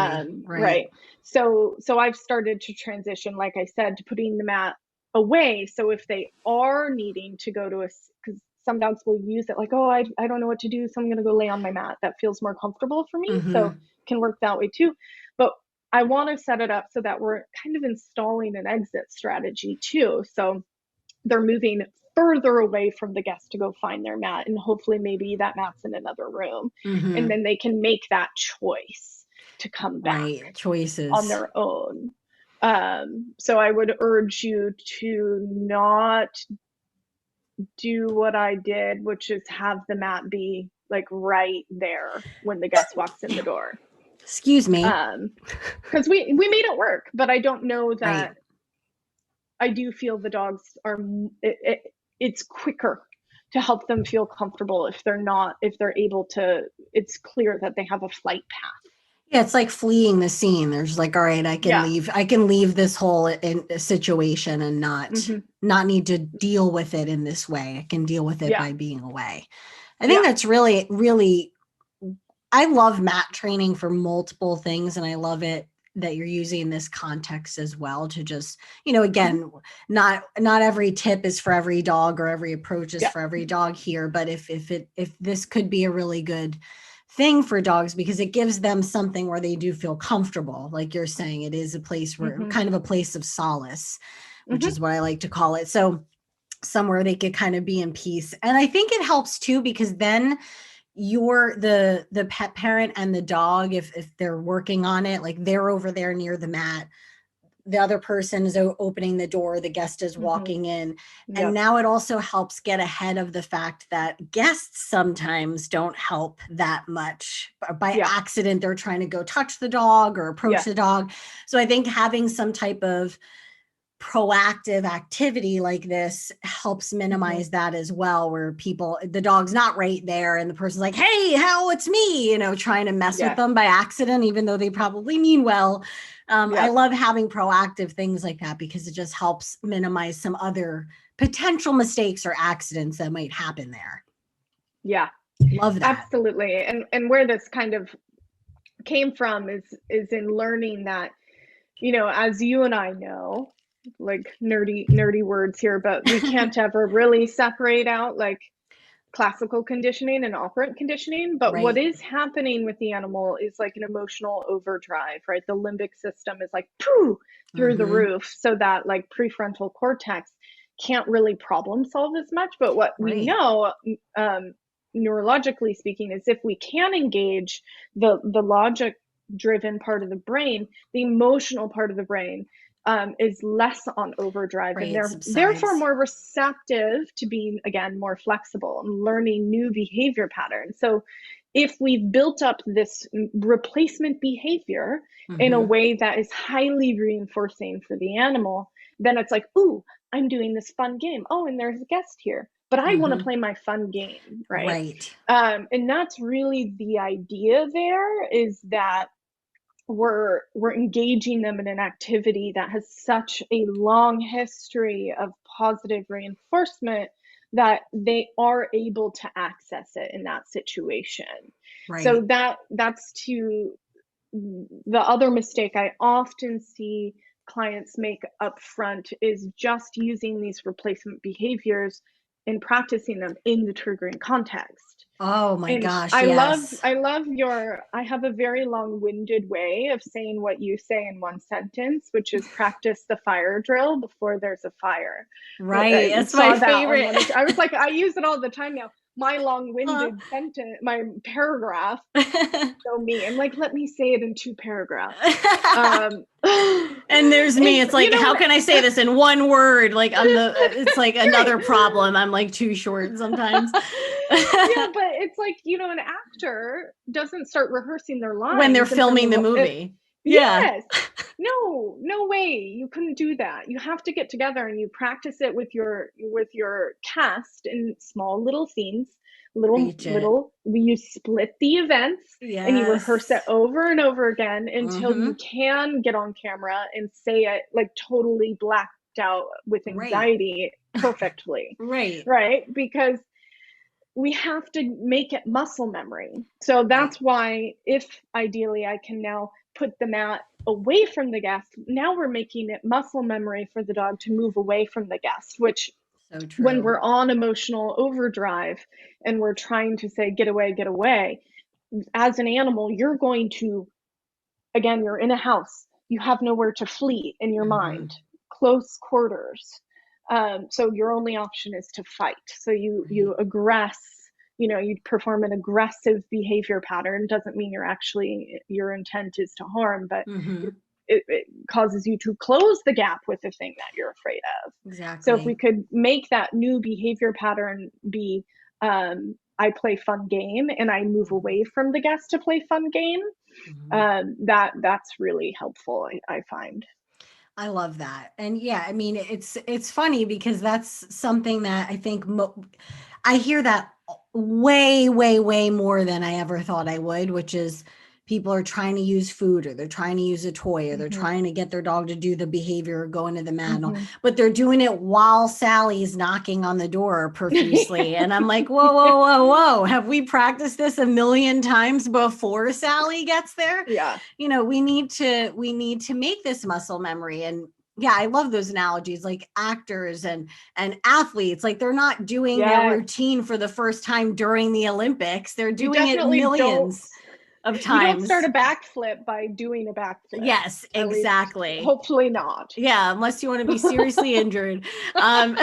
Right. Right. So I've started to transition, like I said, to putting the mat away. So if they are needing to go to a, because some dogs will use it like, oh, I don't know what to do, so I'm going to go lay on my mat. That feels more comfortable for me. So Hmm. can work that way too. But I want to set it up so that we're kind of installing an exit strategy too. So they're moving further away from the guest to go find their mat, and hopefully maybe that mat's in another room, and Hmm. then they can make that choice to come back Right. on Choices. their own. So I would urge you to not do what I did, which is have the mat be like right there when the guest walks in the door. Excuse me. um because we made it work, but I don't know Right. that. I do feel the dogs are, it's quicker to help them feel comfortable if they're able to, it's clear that they have a flight path. Yeah, it's like fleeing the scene. There's like, all right, Yeah. I can leave this whole situation and Hmm. not need to deal with it in this way. I can deal with it Yeah. by being away. I think Yeah. that's really, really, I love mat training for multiple things, and I love it that you're using this context as well to just, Hmm. again, not every tip is for every dog or every approach is Yeah. for every dog here, but if this could be a really good thing for dogs because it gives them something where they do feel comfortable. Like you're saying, it is a place where Hmm. kind of a place of solace, which Hmm. is what I like to call it. So somewhere they could kind of be in peace. And I think it helps too because then you're the pet parent and the dog, if they're working on it, like they're over there near the mat, the other person is opening the door, the guest is Hmm. walking in. And Yep. now it also helps get ahead of the fact that guests sometimes don't help that much. By Yeah. accident, they're trying to go touch the dog or approach Yeah. the dog. So I think having some type of proactive activity like this helps Hmm. minimize that as well, where the dog's not right there and the person's like, hey, how, it's me, trying to mess with Yeah. them by accident, even though they probably mean well. I Yeah. love having proactive things like that because it just helps minimize some other potential mistakes or accidents that might happen there. Yeah. Love that. Absolutely. And where this kind of came from is in learning that, as you and I know, like nerdy words here, but we can't ever really separate out like classical conditioning and operant conditioning. But what Right. is happening with the animal is like an emotional overdrive, right? The limbic system is like pooh through the Mm-hmm. roof, so that like prefrontal cortex can't really problem solve as much. But what we Right. know, neurologically speaking, is if we can engage the logic driven part of the brain, the emotional part of the brain is less on overdrive, and Right. It they're therefore subsides. more receptive to being, again, more flexible and learning new behavior patterns. So if we've built up this replacement behavior in a Mm-hmm. way that is highly reinforcing for the animal, then it's like, ooh, I'm doing this fun game. Oh, and there's a guest here, but I want to Mm-hmm. play my fun game, right? Right. And that's really the idea there, is that we're engaging them in an activity that has such a long history of positive reinforcement that they are able to access it in that situation. So Right. that's to the other mistake I often see clients make up front, is just using these replacement behaviors in practicing them in the triggering context. Oh my And gosh, yes. I have a very long-winded way of saying what you say in one sentence, which is practice the fire drill before there's a fire. Right. I That's my saw that on favorite. I was like, I use it all the time now. My long-winded sentence, my paragraph, so me. I'm like, let me say it in 2 paragraphs. And there's me. It's like, you how know, can I say this in 1 word? Like it's like another problem. I'm like too short sometimes. Yeah, but it's like, an actor doesn't start rehearsing their When they're lines in front filming of the movie. Yeah. yes. No way. You couldn't do that. You have to get together and you practice it with your cast in small little scenes. Preach it. You split the events and you rehearse it Yes. over and over again until you Mm-hmm. can get on camera and say it like totally blacked out with Right. anxiety perfectly. Right. Right? Because we have to make it muscle memory. So Right. that's why, if ideally I can now put the mat away from the guest, now we're making it muscle memory for the dog to move away from the guest, which So when true. we're on emotional overdrive and we're trying to say, get away, as an animal, you're going to, again, you're in a house, you have nowhere to flee in your Mm-hmm. mind, close quarters. So your only option is to fight. So you Right. aggress, you perform an aggressive behavior pattern. Doesn't mean your intent is to harm, but Mm-hmm. it causes you to close the gap with the thing that you're afraid of. So if we Exactly. could make that new behavior pattern be, I play fun game and I move Mm-hmm. away from the guest to play fun game, Mm-hmm. that's really helpful, I find. I love that. And yeah, I mean, it's funny because that's something that I think I hear that way, way, way more than I ever thought I would, which is people are trying to use food or they're trying to use a toy or they're Mm-hmm. trying to get their dog to do the behavior or go into the mat, Mm-hmm. but they're doing it while Sally's knocking on the door profusely. And I'm like, whoa, Yeah. whoa, whoa, whoa. Have we practiced this a million times before Sally gets there? Yeah. We need to make this muscle memory. And yeah, I love those analogies, like actors and athletes, like they're not doing their Yes. routine for the first time during the Olympics, they're You doing it definitely don't millions of you don't start times. a backflip by doing a backflip. Yes, At least exactly. hopefully not. Yeah, unless you want to be seriously injured. Um,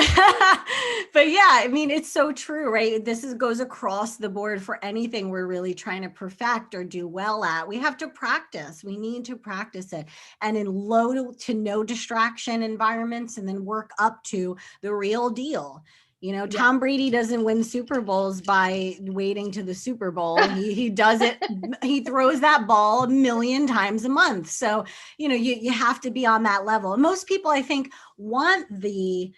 but yeah, I mean, it's so true, right? Goes across the board for anything we're really trying to perfect or do well at. We have to practice. We need to practice it. And in low to no distraction environments, and then work up to the real deal. Yeah. Tom Brady doesn't win Super Bowls by waiting to the Super Bowl. He does it. He throws that ball a million times a month. So you have to be on that level. And most people, I think, want the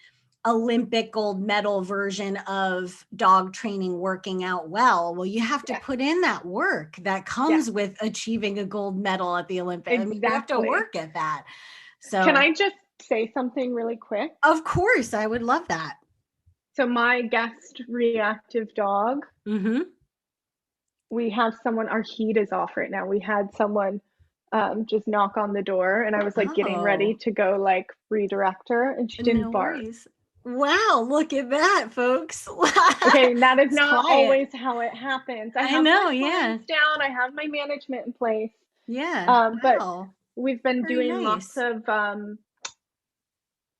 Olympic gold medal version of dog training working out well. You have to Yeah. put in that work that Yeah. comes with achieving a gold medal at the Olympics. I mean, you have to Exactly. work at that. Can So, I just say something really quick? of course, I would love that. So my guest reactive dog, Mm-hmm. we have someone, our heat is off right now. We had someone just knock on the door and I was like getting ready Oh, to go like redirect her and she didn't no bark. worries. Wow, look at that, folks. Okay, and that is It's not quiet. always how it happens. I I have my know, yeah. plans down, I have my management in place. Yeah. But Wow. we've been Very doing lots nice. of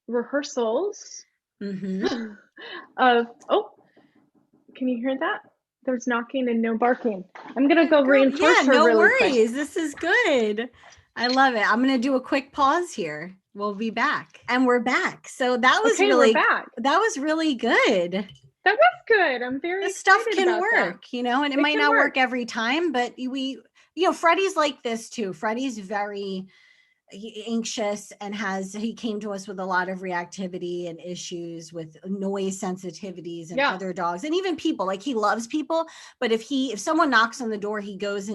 rehearsals Mm-hmm. of, oh, can you hear that? There's knocking and no barking. I'm gonna Okay, go girl. Yeah, reinforce her no really quick. worries. This is good. I love it. I'm gonna do a quick pause here. We'll be back. And we're back. So Okay, we're back. that was really good. That was good. I'm very This stuff excited can about that. work, and it It might can not work. work every time, but Freddie's like this too. Freddie's very anxious and he came to us with a lot of reactivity and issues with noise sensitivities and Yeah. other dogs and even people. Like, he loves people, but if someone knocks on the door, he does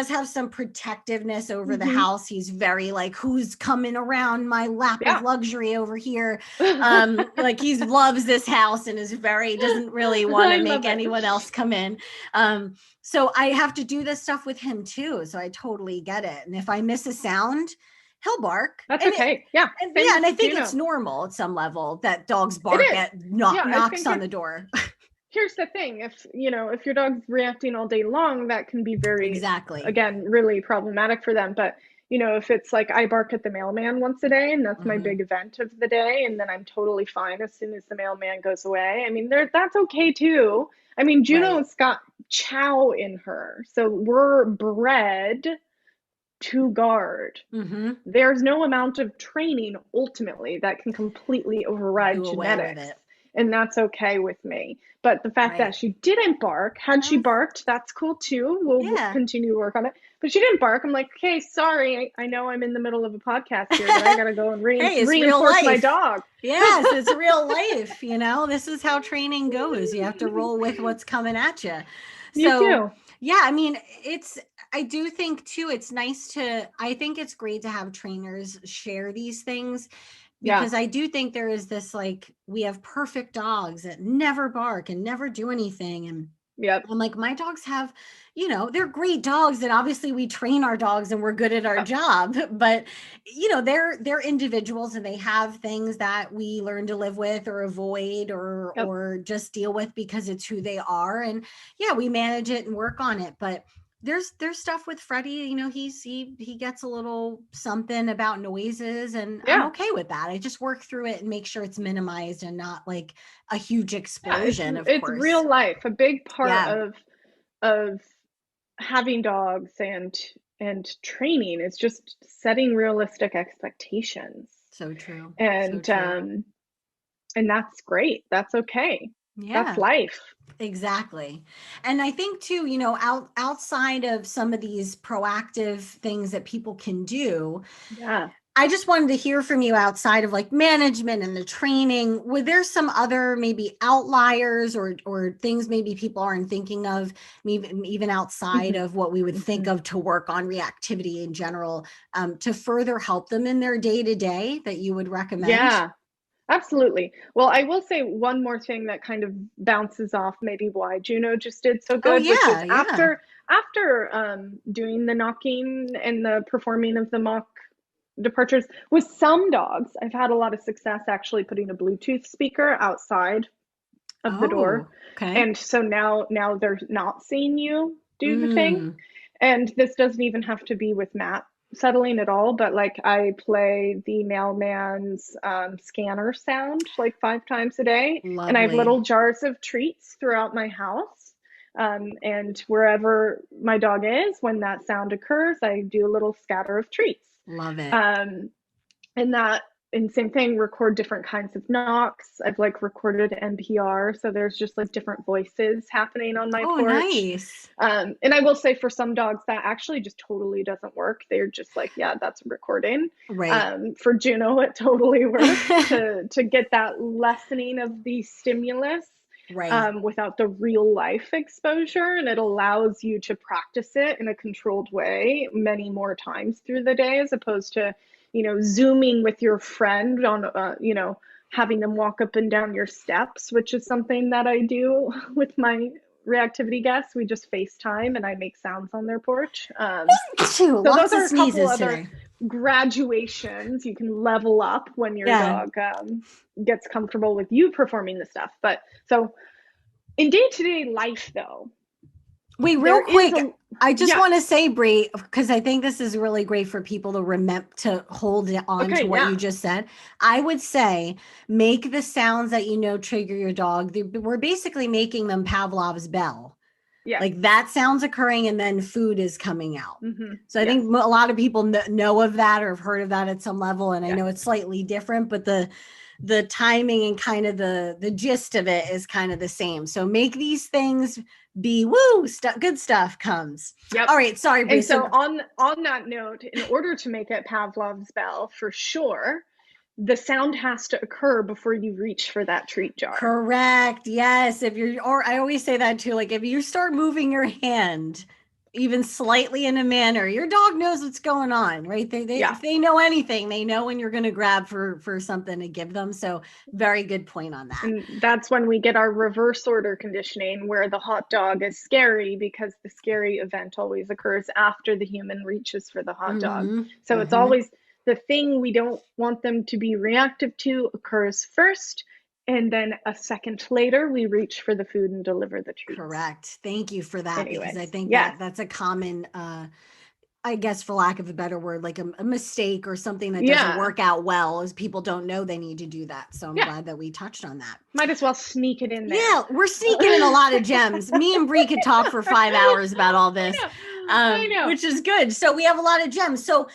have some protectiveness over the Mm-hmm. house. He's very like, who's coming around my lap of Yeah. luxury over here? Like, he loves this house and doesn't really want I to make love it. anyone else come in. So I have to do this stuff with him too. So I totally get it. And if I miss a sound, he'll bark. That's okay. Yeah. And Same yeah, and with I think it's Juno. normal at some level that dogs It bark is. at Yeah. I knocks think on the it's, door. here's the thing. If, if your dog's reacting all day long, that can be very, Exactly. again, really problematic for them. But, if it's like I bark at the mailman once a day and that's my Hmm. big event of the day, and then I'm totally fine as soon as the mailman goes away. I mean, that's okay too. I mean, Right. Juno's got chow in her. So we're bred to guard. Hmm. There's no amount of training ultimately that can completely override Do away with genetics. it. And that's okay with me. But the fact that Right. she didn't bark, had she No. barked, that's cool too. We'll Yeah. continue to work on it. But she didn't bark. I'm like, okay, sorry. I know I'm in the middle of a podcast here, but I got to go and Hey, it's real reinforce my life. dog. Yes, it's real life. This is how training goes. You have to roll with what's coming at you. You So, do. yeah, I mean, I do think too, I think it's great to have trainers share these things Yeah. because I do think there is this like, we have perfect dogs that never bark and never do anything. And Yep. I'm like, my dogs have, they're great dogs, and obviously we train our dogs and we're good at our Yep. job, but they're individuals and they have things that we learn to live with or avoid Yep. or just deal with because it's who they are. And yeah, we manage it and work on it. But there's stuff with Freddie, he gets a little something about noises, and I'm Yeah. okay with that. I just work through it and make sure it's minimized and not like a huge Yeah. It's explosion, of it's course. real life. A big part Yeah. of having dogs and training is just setting realistic expectations. So true. So And true. and that's great. That's okay. That's Yeah, life. exactly. And I think too, outside of some of these proactive things that people can do, Yeah. I just wanted to hear from you outside of like management and the training. Were there some other maybe outliers or things maybe people aren't thinking of, even outside Hmm. of what we would think Hmm. of to work on reactivity in general, to further help them in their day to day that you would recommend? Yeah. Absolutely. Well, I will say one more thing that kind of bounces off maybe why Juno just did so Oh good, which is yeah, yeah. after doing the knocking and the performing of the mock departures with some dogs, I've had a lot of success actually putting a Bluetooth speaker outside of the door, Oh, okay. and so now they're not seeing you do the thing. Mm, And this doesn't even have to be with mat settling at all, but like I play the mailman's scanner sound like 5 times a day, and I have lovely. little jars of treats throughout my house. And wherever my dog is, when that sound occurs, I do a little scatter of treats. Love it. Um, and that and same thing, record different kinds of knocks. I've like recorded NPR, so there's just like different voices happening on my Oh, porch. nice. And I will say for some dogs that actually just totally doesn't work. They're just like, yeah, that's a recording. Right. For Juno, it totally works to get that lessening of the stimulus Right. without the real life exposure, and it allows you to practice it in a controlled way many more times through the day, as opposed to zooming with your friend on having them walk up and down your steps, which is something that I do with my reactivity guests. We just FaceTime and I make sounds on their porch. Too. So those Lots of are a couple sneezes other today. graduations. You can level up when your Yeah. dog gets comfortable with you performing the stuff. But so in day-to-day life, though, Wait, real there is quick. a I just yeah. want to say, Bree, because I think this is really great for people to remember to hold on to Okay, what you yeah. just said. I would say make the sounds that trigger your dog. We're basically making them Pavlov's bell. Yes. Like that sound's occurring and then food is coming out. So I Yes. think a lot of people know of that or have heard of that at some level. And I Yes. know it's slightly different, but the timing and kind of the gist of it is kind of the same. So make these things be woo stuff, good stuff comes. Yep. All right, sorry, Bree. And so So on that note, in order to make it Pavlov's bell for sure, the sound has to occur before you reach for that treat jar. correct. Yes. Or I always say that too. Like if you start moving your hand even slightly in a manner, your dog knows what's going on, right? Yeah. If they know anything, they know when you're going to grab for something to give them. So very good point on that. And that's when we get our reverse order conditioning, where the hot dog is scary because the scary event always occurs after the human reaches for the hot dog. Mm-hmm. So it's Mm-hmm. always the thing we don't want them to be reactive to occurs first, and then a second later, we reach for the food and deliver the treats. Correct. Thank you for that, because I Anyways, think yes, that that's a common I guess for lack of a better word, like a mistake or something that doesn't yeah, work out well, is people don't know they need to do that. So I'm yeah. glad that we touched on that. Might as well sneak it in there. Yeah, we're sneaking in a lot of gems. Me and Bree could talk for 5 hours about all I this, know, I know. which is good. So we have a lot of gems. So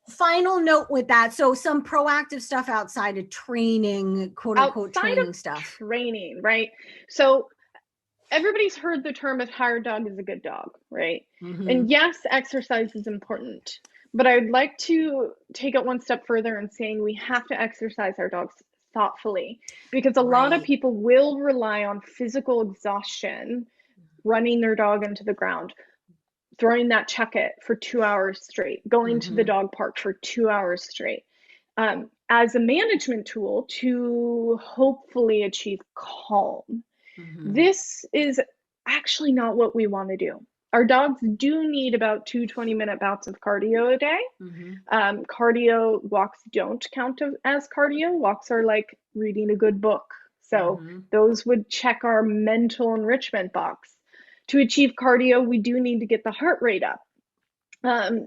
final note with that. So some proactive stuff outside of training, quote unquote Outside of training stuff. training, right? So everybody's heard the term a tired dog is a good dog, right? Mm-hmm. And yes, exercise is important, but I'd like to take it one step further in saying we have to exercise our dogs thoughtfully, because a lot of Right. people will rely on physical exhaustion, running their dog into the ground, throwing that chuck it for 2 hours straight, going to the Mm-hmm. dog park for 2 hours straight, as a management tool to hopefully achieve calm. Mm-hmm. This is actually not what we want to do. Our dogs do need about 2 20-minute bouts of cardio a day. Mm-hmm. Cardio walks don't count as cardio. Walks are like reading a good book. So Mm-hmm. those would check our mental enrichment box. To achieve cardio, we do need to get the heart rate up.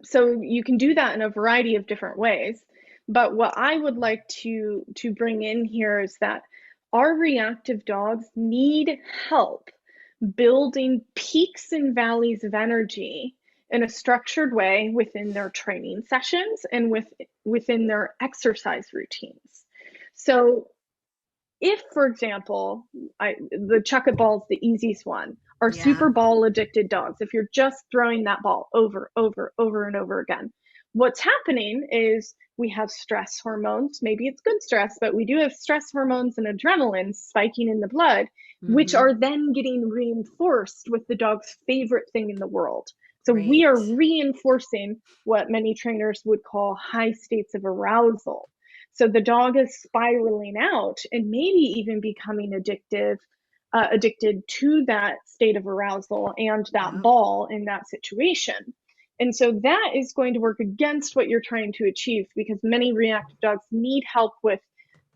So you can do that in a variety of different ways. But what I would like to bring in here is that our reactive dogs need help building peaks and valleys of energy in a structured way within their training sessions and within their exercise routines. So if, for example, the chuck it ball is the easiest one, are Yeah. super ball addicted dogs. If you're just throwing that ball over and over again, what's happening is we have stress hormones. Maybe it's good stress, but we do have stress hormones and adrenaline spiking in the blood, which Mm-hmm. are then getting reinforced with the dog's favorite thing in the world. So we are Great. reinforcing what many trainers would call high states of arousal. So the dog is spiraling out and maybe even becoming addicted to that state of arousal and that Yep. ball in that situation. And so that is going to work against what you're trying to achieve, because many reactive dogs need help with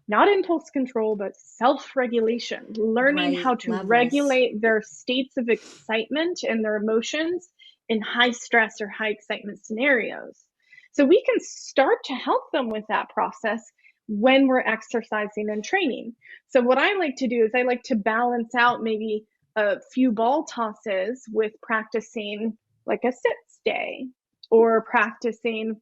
not impulse control, but self regulation, learning Right. how to Levels. regulate their states of excitement and their emotions in high stress or high excitement scenarios. So we can start to help them with that process when we're exercising and training. So what I like to do is I like to balance out maybe a few ball tosses with practicing like a sits day, or practicing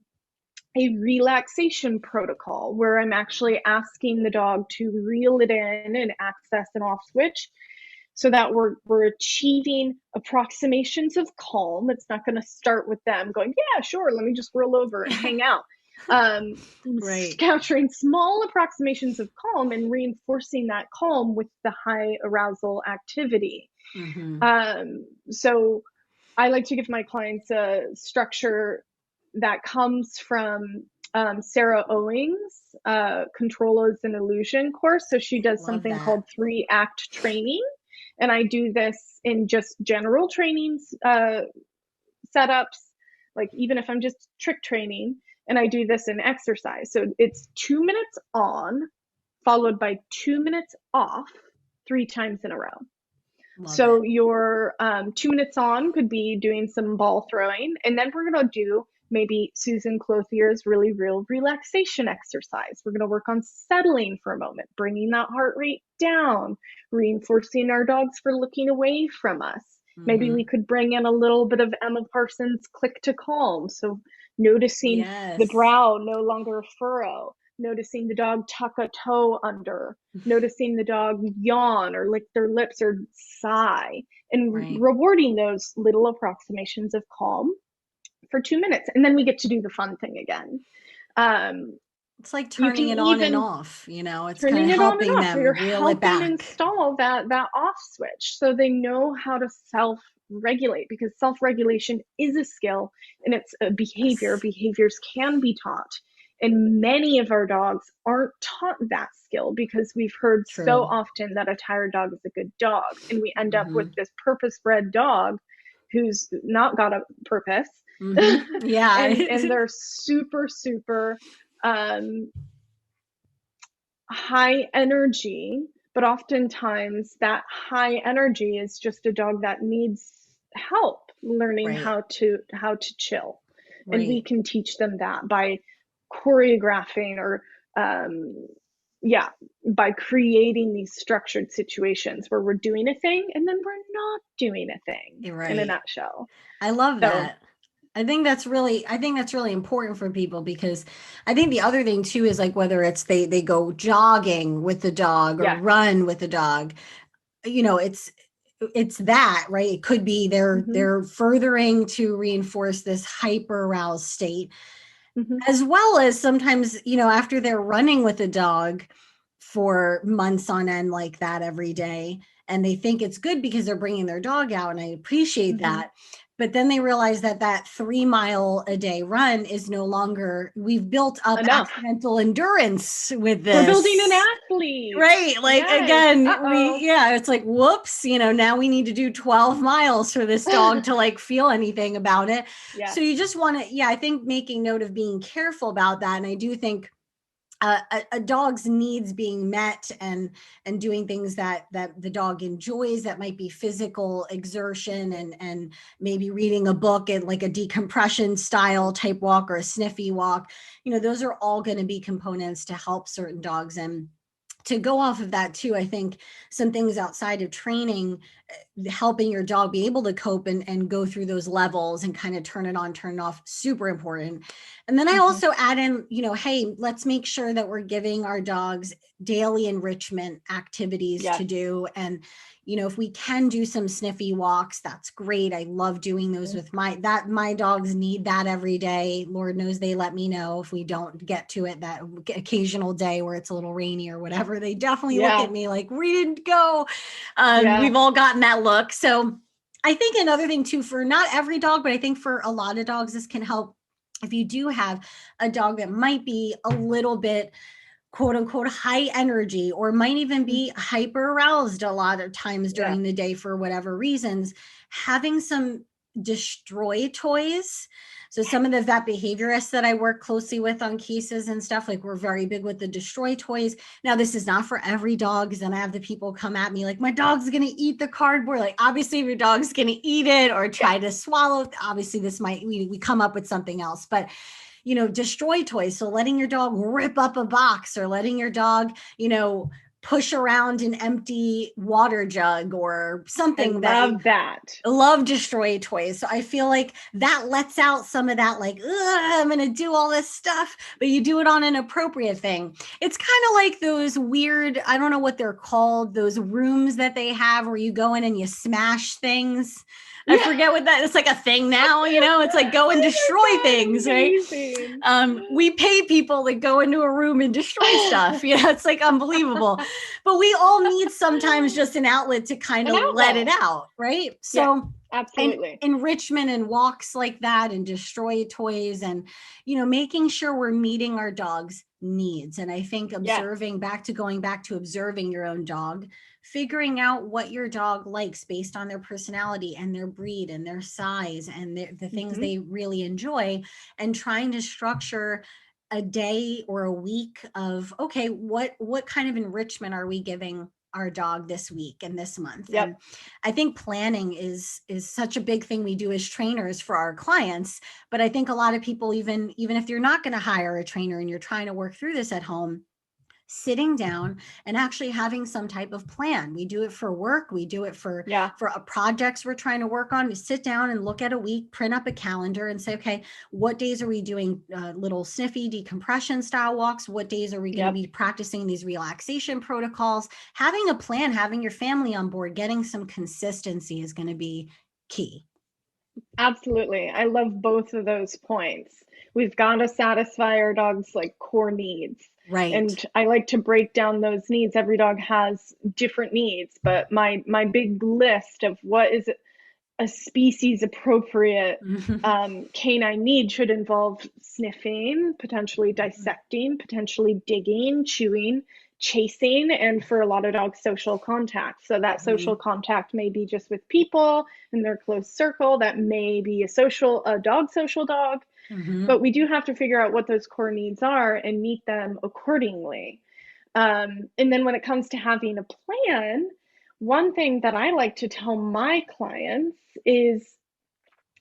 a relaxation protocol where I'm actually asking the dog to reel it in and access an off switch, so that we're achieving approximations of calm. It's not going to start with them going, yeah, sure, let me just roll over and hang out. Um, Right. Capturing small approximations of calm and reinforcing that calm with the high arousal activity. Mm-hmm. So I like to give my clients a structure that comes from Sarah Owing's Control is an Illusion course. So she does Love something that. called 3-act training. And I do this in just general trainings setups, like even if I'm just trick training, and I do this in exercise. So it's 2 minutes on, followed by 2 minutes off, 3 times in a row. Love So it. your 2 minutes on could be doing some ball throwing, and then we're gonna do maybe Susan Clothier's really real relaxation exercise. We're gonna work on settling for a moment, bringing that heart rate down, reinforcing our dogs for looking away from us. Maybe Mm-hmm. we could bring in a little bit of Emma Parsons' click to calm. So noticing the Yes. brow no longer a furrow, noticing the dog tuck a toe under, noticing the dog yawn or lick their lips or sigh, and Right. rewarding those little approximations of calm for 2 minutes. And then we get to do the fun thing again. Um, It's like you can turning it on and even off, it's kind turning of it on and helping off. So you're them reel it helping back. install that off switch so they know how to self regulate, because self regulation is a skill and it's a behavior. Yes. Behaviors can be taught. And many of our dogs aren't taught that skill because we've heard so True. often that a tired dog is a good dog. And we end up with Mm-hmm. this purpose bred dog who's not got a purpose. Mm-hmm. Yeah. And they're super, super um, high energy, but oftentimes that high energy is just a dog that needs help learning Right. how to chill. And we Right. can teach them that by choreographing or um, yeah, by creating these structured situations where we're doing a thing and then we're not doing a thing You're in a right. nutshell. I love So, that. I think that's really important for people because I think the other thing too is like whether it's they go jogging with the dog or yes. run with the dog, you know, it's that, right? It could be Hmm. they're furthering to reinforce this hyper aroused state, Hmm. as well as sometimes, you know, after they're running with a dog for months on end like that every day, and they think it's good because they're bringing their dog out, and I appreciate Hmm. that. But then they realize that that 3 mile a day run is no longer, we've built up Enough. accidental endurance with We're building an this. athlete. Right. Like Yes. again, Uh-oh. yeah, it's like, whoops, you know, now we need to do 12 miles for this dog to like feel anything about it. So Yes. you just want to, yeah, I think making note of being careful about that. And I do think a dog's needs being met and doing things that the dog enjoys, that might be physical exertion and maybe reading a book and like a decompression style type walk or a sniffy walk, you know, those are all going to be components to help certain dogs. And to go off of that too, I think some things outside of training, helping your dog be able to cope and go through those levels and kind of turn it on, turn it off, super important. And then I Hmm. also add in, you know, hey, let's make sure that we're giving our dogs daily enrichment activities to Yes. do. And, you know, if we can do some sniffy walks, that's great. I love doing those with my dogs need that every day. Lord knows they let me know if we don't get to it that occasional day where it's a little rainy or whatever. They definitely look Yeah. at me like, we didn't go. Yeah. We've all gotten that look. So I think another thing too, for not every dog, but I think for a lot of dogs, this can help if you do have a dog that might be a little bit quote unquote high energy or might even be hyper aroused a lot of times Yeah. during the day for whatever reasons, having some destroy toys. So some of the vet behaviorists that I work closely with on cases and stuff, like we're very big with the destroy toys. Now this is not for every dog, because then I have the people come at me like, my dog's going to eat the cardboard. Like obviously if your dog's going to eat it or Yeah. try to swallow, obviously this might, we come up with something else. But you know, destroy toys. So letting your dog rip up a box or letting your dog, you know, push around an empty water jug or I something that you love that. love destroy toys. So I feel like that lets out some of that, like, I'm going to do all this stuff, but you do it on an appropriate thing. It's kind of like those weird, I don't know what they're called, those rooms that they have where you go in and you smash things. I Yeah. forget what that, it's like a thing now, you know, it's like go and Oh destroy my God, things, right? amazing. We pay people to go into a room and destroy stuff. You know, it's like unbelievable. But we all need sometimes just an outlet to kind An of let it outlet. out, right? Yes, So, and absolutely. enrichment and walks like that and destroy toys and, you know, making sure we're meeting our dog's needs. And I think Yes. observing back to going back to observing your own dog, figuring out what your dog likes based on their personality and their breed and their size and the things Hmm. they really enjoy, and trying to structure a day or a week of, okay, what kind of enrichment are we giving our dog this week and this month. Yep. And I think planning is such a big thing we do as trainers for our clients. But I think a lot of people, even if you're not going to hire a trainer and you're trying to work through this at home, sitting down and actually having some type of plan. We do it for work, we do it Yeah. for projects we're trying to work on. We sit down and look at a week, print up a calendar and say, okay, what days are we doing little sniffy decompression style walks? What days are we going to Yep. be practicing these relaxation protocols? Having a plan, having your family on board, getting some consistency is going to be key. Absolutely. I love both of those points. We've got to satisfy our dog's like core needs. Right. And I like to break down those needs. Every dog has different needs, but my big list of what is a species appropriate canine need should involve sniffing, potentially dissecting, potentially digging, chewing, chasing, and for a lot of dogs, social contact. So that social contact may be just with people in their close circle. That may be a dog social dog. Mm-hmm. But we do have to figure out what those core needs are and meet them accordingly. And then when it comes to having a plan, one thing that I like to tell my clients is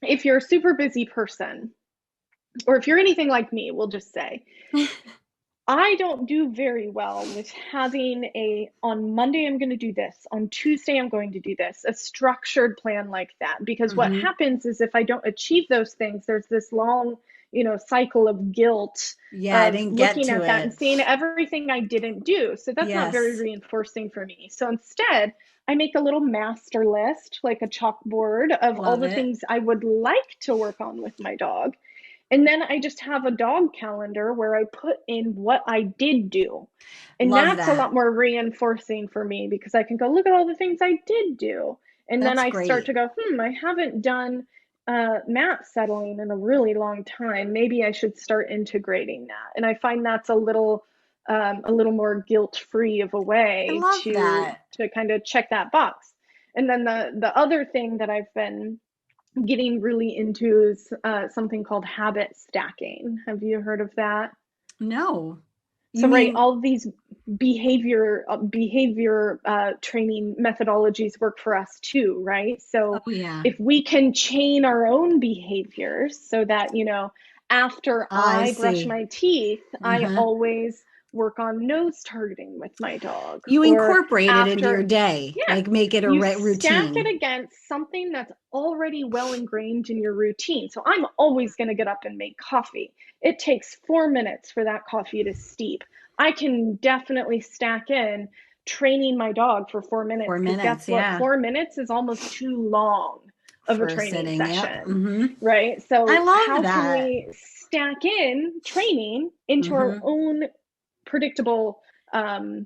if you're a super busy person, or if you're anything like me, we'll just say, I don't do very well with having on Monday, I'm going to do this, on Tuesday, I'm going to do this, a structured plan like that. Because what Mm-hmm. happens is if I don't achieve those things, there's this long, cycle of guilt Yeah, I of didn't get looking to at that and it. seeing everything I didn't do. So that's not very Yes. reinforcing for me. So instead, I make a little master list, like a chalkboard of all Love the it. things I would like to work on with my dog. And then I just have a dog calendar where I put in what I did do. And Love that's a that. lot more reinforcing for me because I can go, look at all the things I did do. And then That's I start to great. go, I haven't done map settling in a really long time. Maybe I should start integrating that. And I find that's a little more guilt-free of a I way love that. to kind of check that box. And then the other thing that I've been getting really into is something called habit stacking. Have you heard of that? No. You So, right, mean, all of these behavior training methodologies work for us too, right? So, oh yeah, if we can chain our own behaviors so that, after I I brush see. my teeth, I Uh-huh. always work on nose targeting with my dog. You Or incorporate it into your after, day, yeah, like make it a you stack it routine. against something that's already well ingrained in your routine. So, I'm always going to get up and make coffee. It takes 4 minutes for that coffee to steep. I can definitely stack in training my dog for 4 minutes Four because guess minutes, what? yeah, 4 minutes is almost too long of a for training sitting. Yep. session, Mm-hmm. right? I So, love how can that. we stack in training into our Mm-hmm. own predictable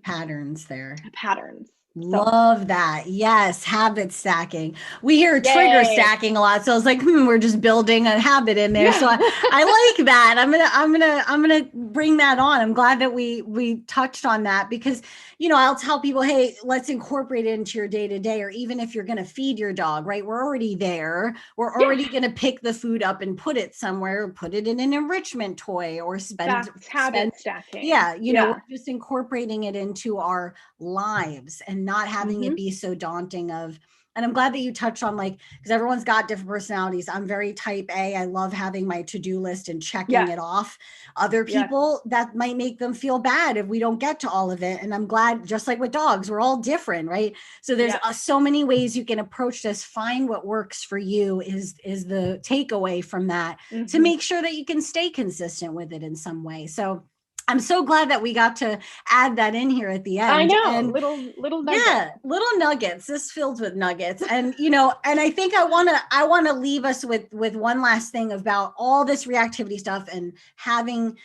Patterns there. patterns? So, Love that. Yes, habit stacking. We hear trigger yay. stacking a lot. So I was like, we're just building a habit in there. So Yeah. I like that. I'm gonna bring that on. I'm glad that we touched on that because I'll tell people, hey, let's incorporate it into your day to day, or even if you're gonna feed your dog, right? We're already there. We're Yeah. already gonna pick the food up and put it somewhere, put it in an enrichment toy or That's spend habit stacking. yeah, we're Yeah. just incorporating it into our lives and not having it Hmm. be so daunting of and I'm glad that you touched on like because everyone's got different personalities. I'm very type A. I love having my to-do list and checking Yes. it off. Other Yes. people that might make them feel bad if we don't get to all of it. And I'm glad, just like with dogs, we're all different, right? So there's Yeah. so many ways you can approach this. Find what works for you is the takeaway from that to Hmm. make sure that you can stay consistent with it in some way. So I'm so glad that we got to add that in here at the I end. know. And Little nugget. yeah, little nuggets. This filled with nuggets. And I think I want to leave us with one last thing about all this reactivity stuff and having,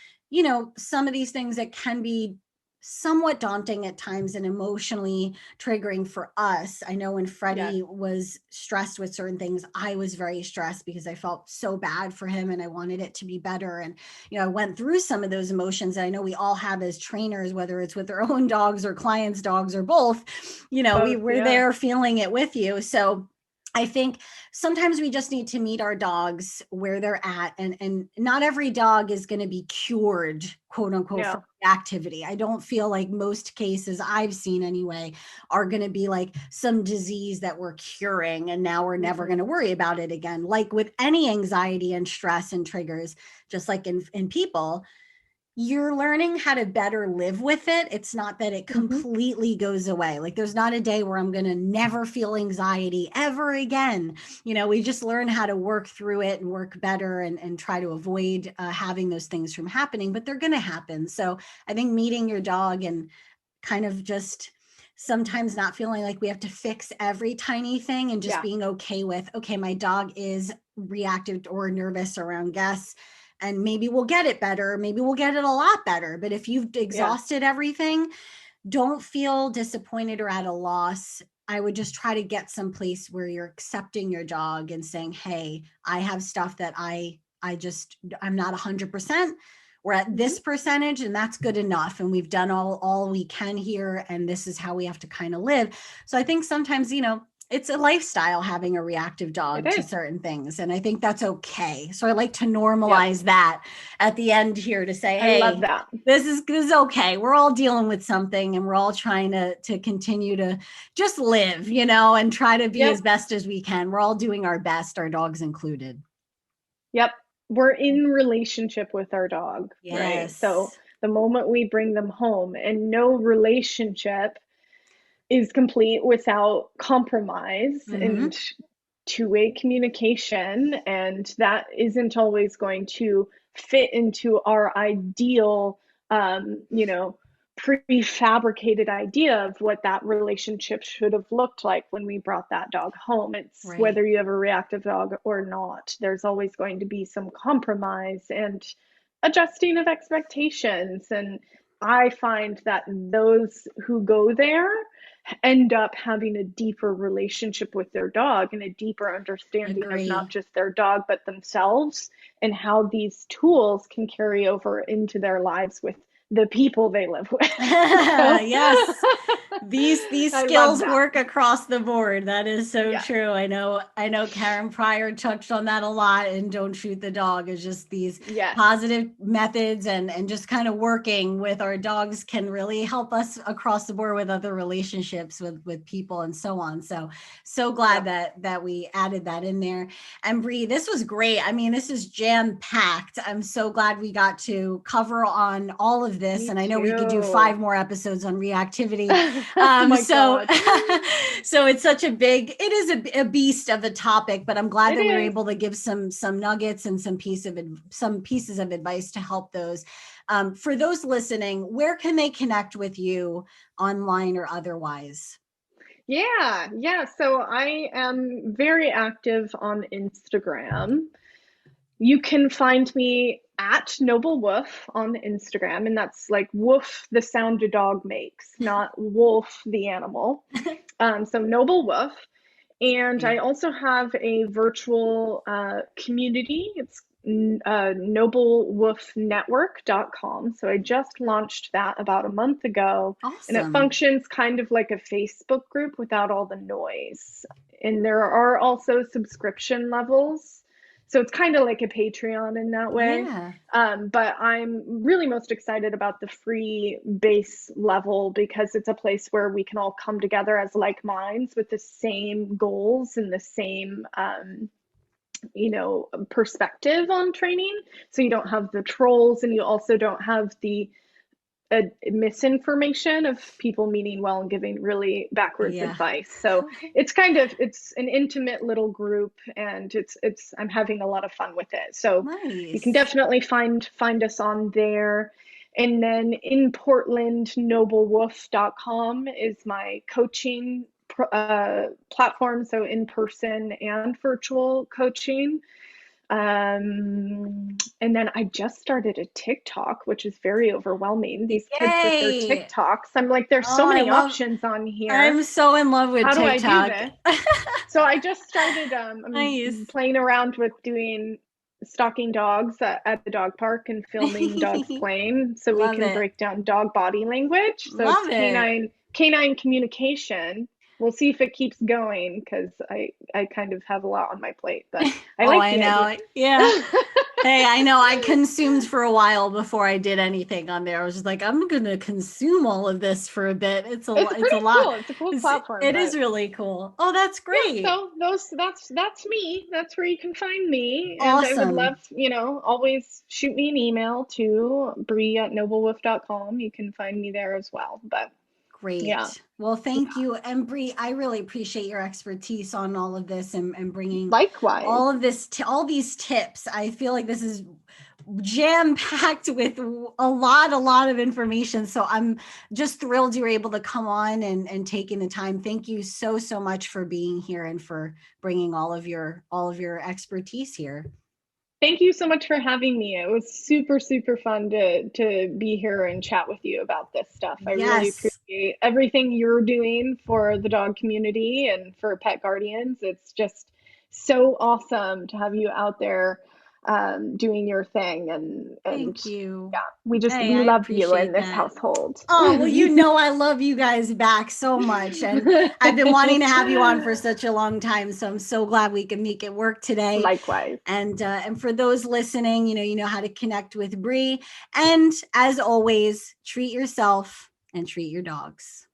some of these things that can be somewhat daunting at times and emotionally triggering for us. I know when Yes. Freddie was stressed with certain things, I was very stressed because I felt so bad for him and I wanted it to be better. And I went through some of those emotions that I know we all have as trainers, whether it's with their own dogs or clients' dogs or both. We Both. were Yeah. there feeling it with you. So I think sometimes we just need to meet our dogs where they're at, and not every dog is going to be cured, quote unquote, from No. activity. I don't feel like most cases I've seen anyway are going to be like some disease that we're curing and now we're never going Mm-mm. to worry about it again. Like with any anxiety and stress and triggers, just like in people, you're learning how to better live with it. It's not that it Mm-hmm. completely goes away. Like there's not a day where I'm going to never feel anxiety ever again. We just learn how to work through it and work better and try to avoid having those things from happening, but they're going to happen. So I think meeting your dog and kind of just sometimes not feeling like we have to fix every tiny thing and just Yeah. being okay with, okay, my dog is reactive or nervous around guests and maybe we'll get it better. Maybe we'll get it a lot better. But if you've Yeah. exhausted everything, don't feel disappointed or at a loss. I would just try to get someplace where you're accepting your dog and saying, hey, I have stuff that I'm not 100%. We're at Mm-hmm. this percentage and that's good enough. And we've done all we can here. And this is how we have to kind of live. So I think sometimes, it's a lifestyle having a reactive It dog to is. certain things. And I think that's okay. So I like to Yep. normalize that at the end here to say, I love hey, that. this is okay. We're all dealing with something and we're all trying to continue to just live, and try to be as Yep. best as we can. We're all doing our best, our dogs included. Yep. We're in relationship with our dog, right? So Yes. the moment we bring them home, and no relationship is complete without compromise Mm-hmm. and two-way communication, and that isn't always going to fit into our ideal, you know, prefabricated idea of what that relationship should have looked like when we brought that dog home. It's Right. whether you have a reactive dog or not, there's always going to be some compromise and adjusting of expectations. And I find that those who go there end up having a deeper relationship with their dog and a deeper understanding of not Agree. just their dog, but themselves, and how these tools can carry over into their lives with the people they live with. So Yes. These I love skills that. work across the board. That is so Yes. true. I know Karen Pryor touched on that a lot in Don't Shoot the Dog. Is just these Yes. positive methods and just kind of working with our dogs can really help us across the board with other relationships with people and so on. So glad Yep. that we added that in there. And Bree, this was great. I mean, this is jam packed. I'm so glad we got to cover on all of this. Me And I know we could do too. 5 more episodes on reactivity. Oh my So God. so it's such it is a beast of a topic, but I'm glad It that we were is. able to give some nuggets and some pieces of advice to help those. For those listening, where can they connect with you online or otherwise? Yeah, yeah. So I am very active on Instagram. You can find me at Noble Woof on Instagram, and that's like woof, the sound a dog makes, not wolf, the animal. So Noble Woof. And I also have a virtual community. It's noblewoofnetwork.com. So I just launched that about a month ago, and it Awesome. functions kind of like a Facebook group without all the noise. And there are also subscription levels. So it's kind of like a Patreon in that way. Yeah. But I'm really most excited about the free base level because it's a place where we can all come together as like minds with the same goals and the same, perspective on training. So you don't have the trolls, and you also don't have the misinformation of people meaning well and giving really backwards Yeah. advice. So it's an intimate little group, and it's I'm having a lot of fun with it. So you can Nice. definitely find us on there. And then in Portland, noblewoof.com is my coaching platform, so in person and virtual coaching. And then I just started a TikTok, which is very overwhelming. These kids with their Yay. TikToks. I'm like, there's Oh, so many options on here. I'm so in love with How do I do TikTok. this? So I just started, I'm Nice. playing around with doing stalking dogs at the dog park and filming dogs playing so we Love can it. break down dog body language. So it's Love it. canine communication. We'll see if it keeps going because I kind of have a lot on my plate, but I Oh, like I the idea. know. Yeah. Hey, I know I consumed for a while before I did anything on there. I was just like, I'm gonna consume all of this for a bit. It's It's a pretty lot. cool. It's a cool platform, It but is really cool. Oh, that's yeah, great. so that's me. That's where you can find me. And I would love, Awesome. always shoot me an email to Brie@noblewolf.com. You can find me there as well. But yeah, Great. Well, thank yeah. you. And Bree, I really appreciate your expertise on all of this and bringing Likewise. all of all these tips. I feel like this is jam packed with a lot of information. So I'm just thrilled you were able to come on and taking the time. Thank you so much for being here and for bringing all of your expertise here. Thank you so much for having me. It was super, super fun to be here and chat with you about this stuff. I really Yes. appreciate everything you're doing for the dog community and for pet guardians. It's just so awesome to have you out there, doing your thing, and Thank you. yeah, Hey, we I love you in appreciate this that. household. Oh, well, you know, I love you guys back so much. And I've been wanting to have you on for such a long time. So I'm so glad we can make it work today. Likewise. And for those listening, you know how to connect with Bree. And as always, treat yourself and treat your dogs.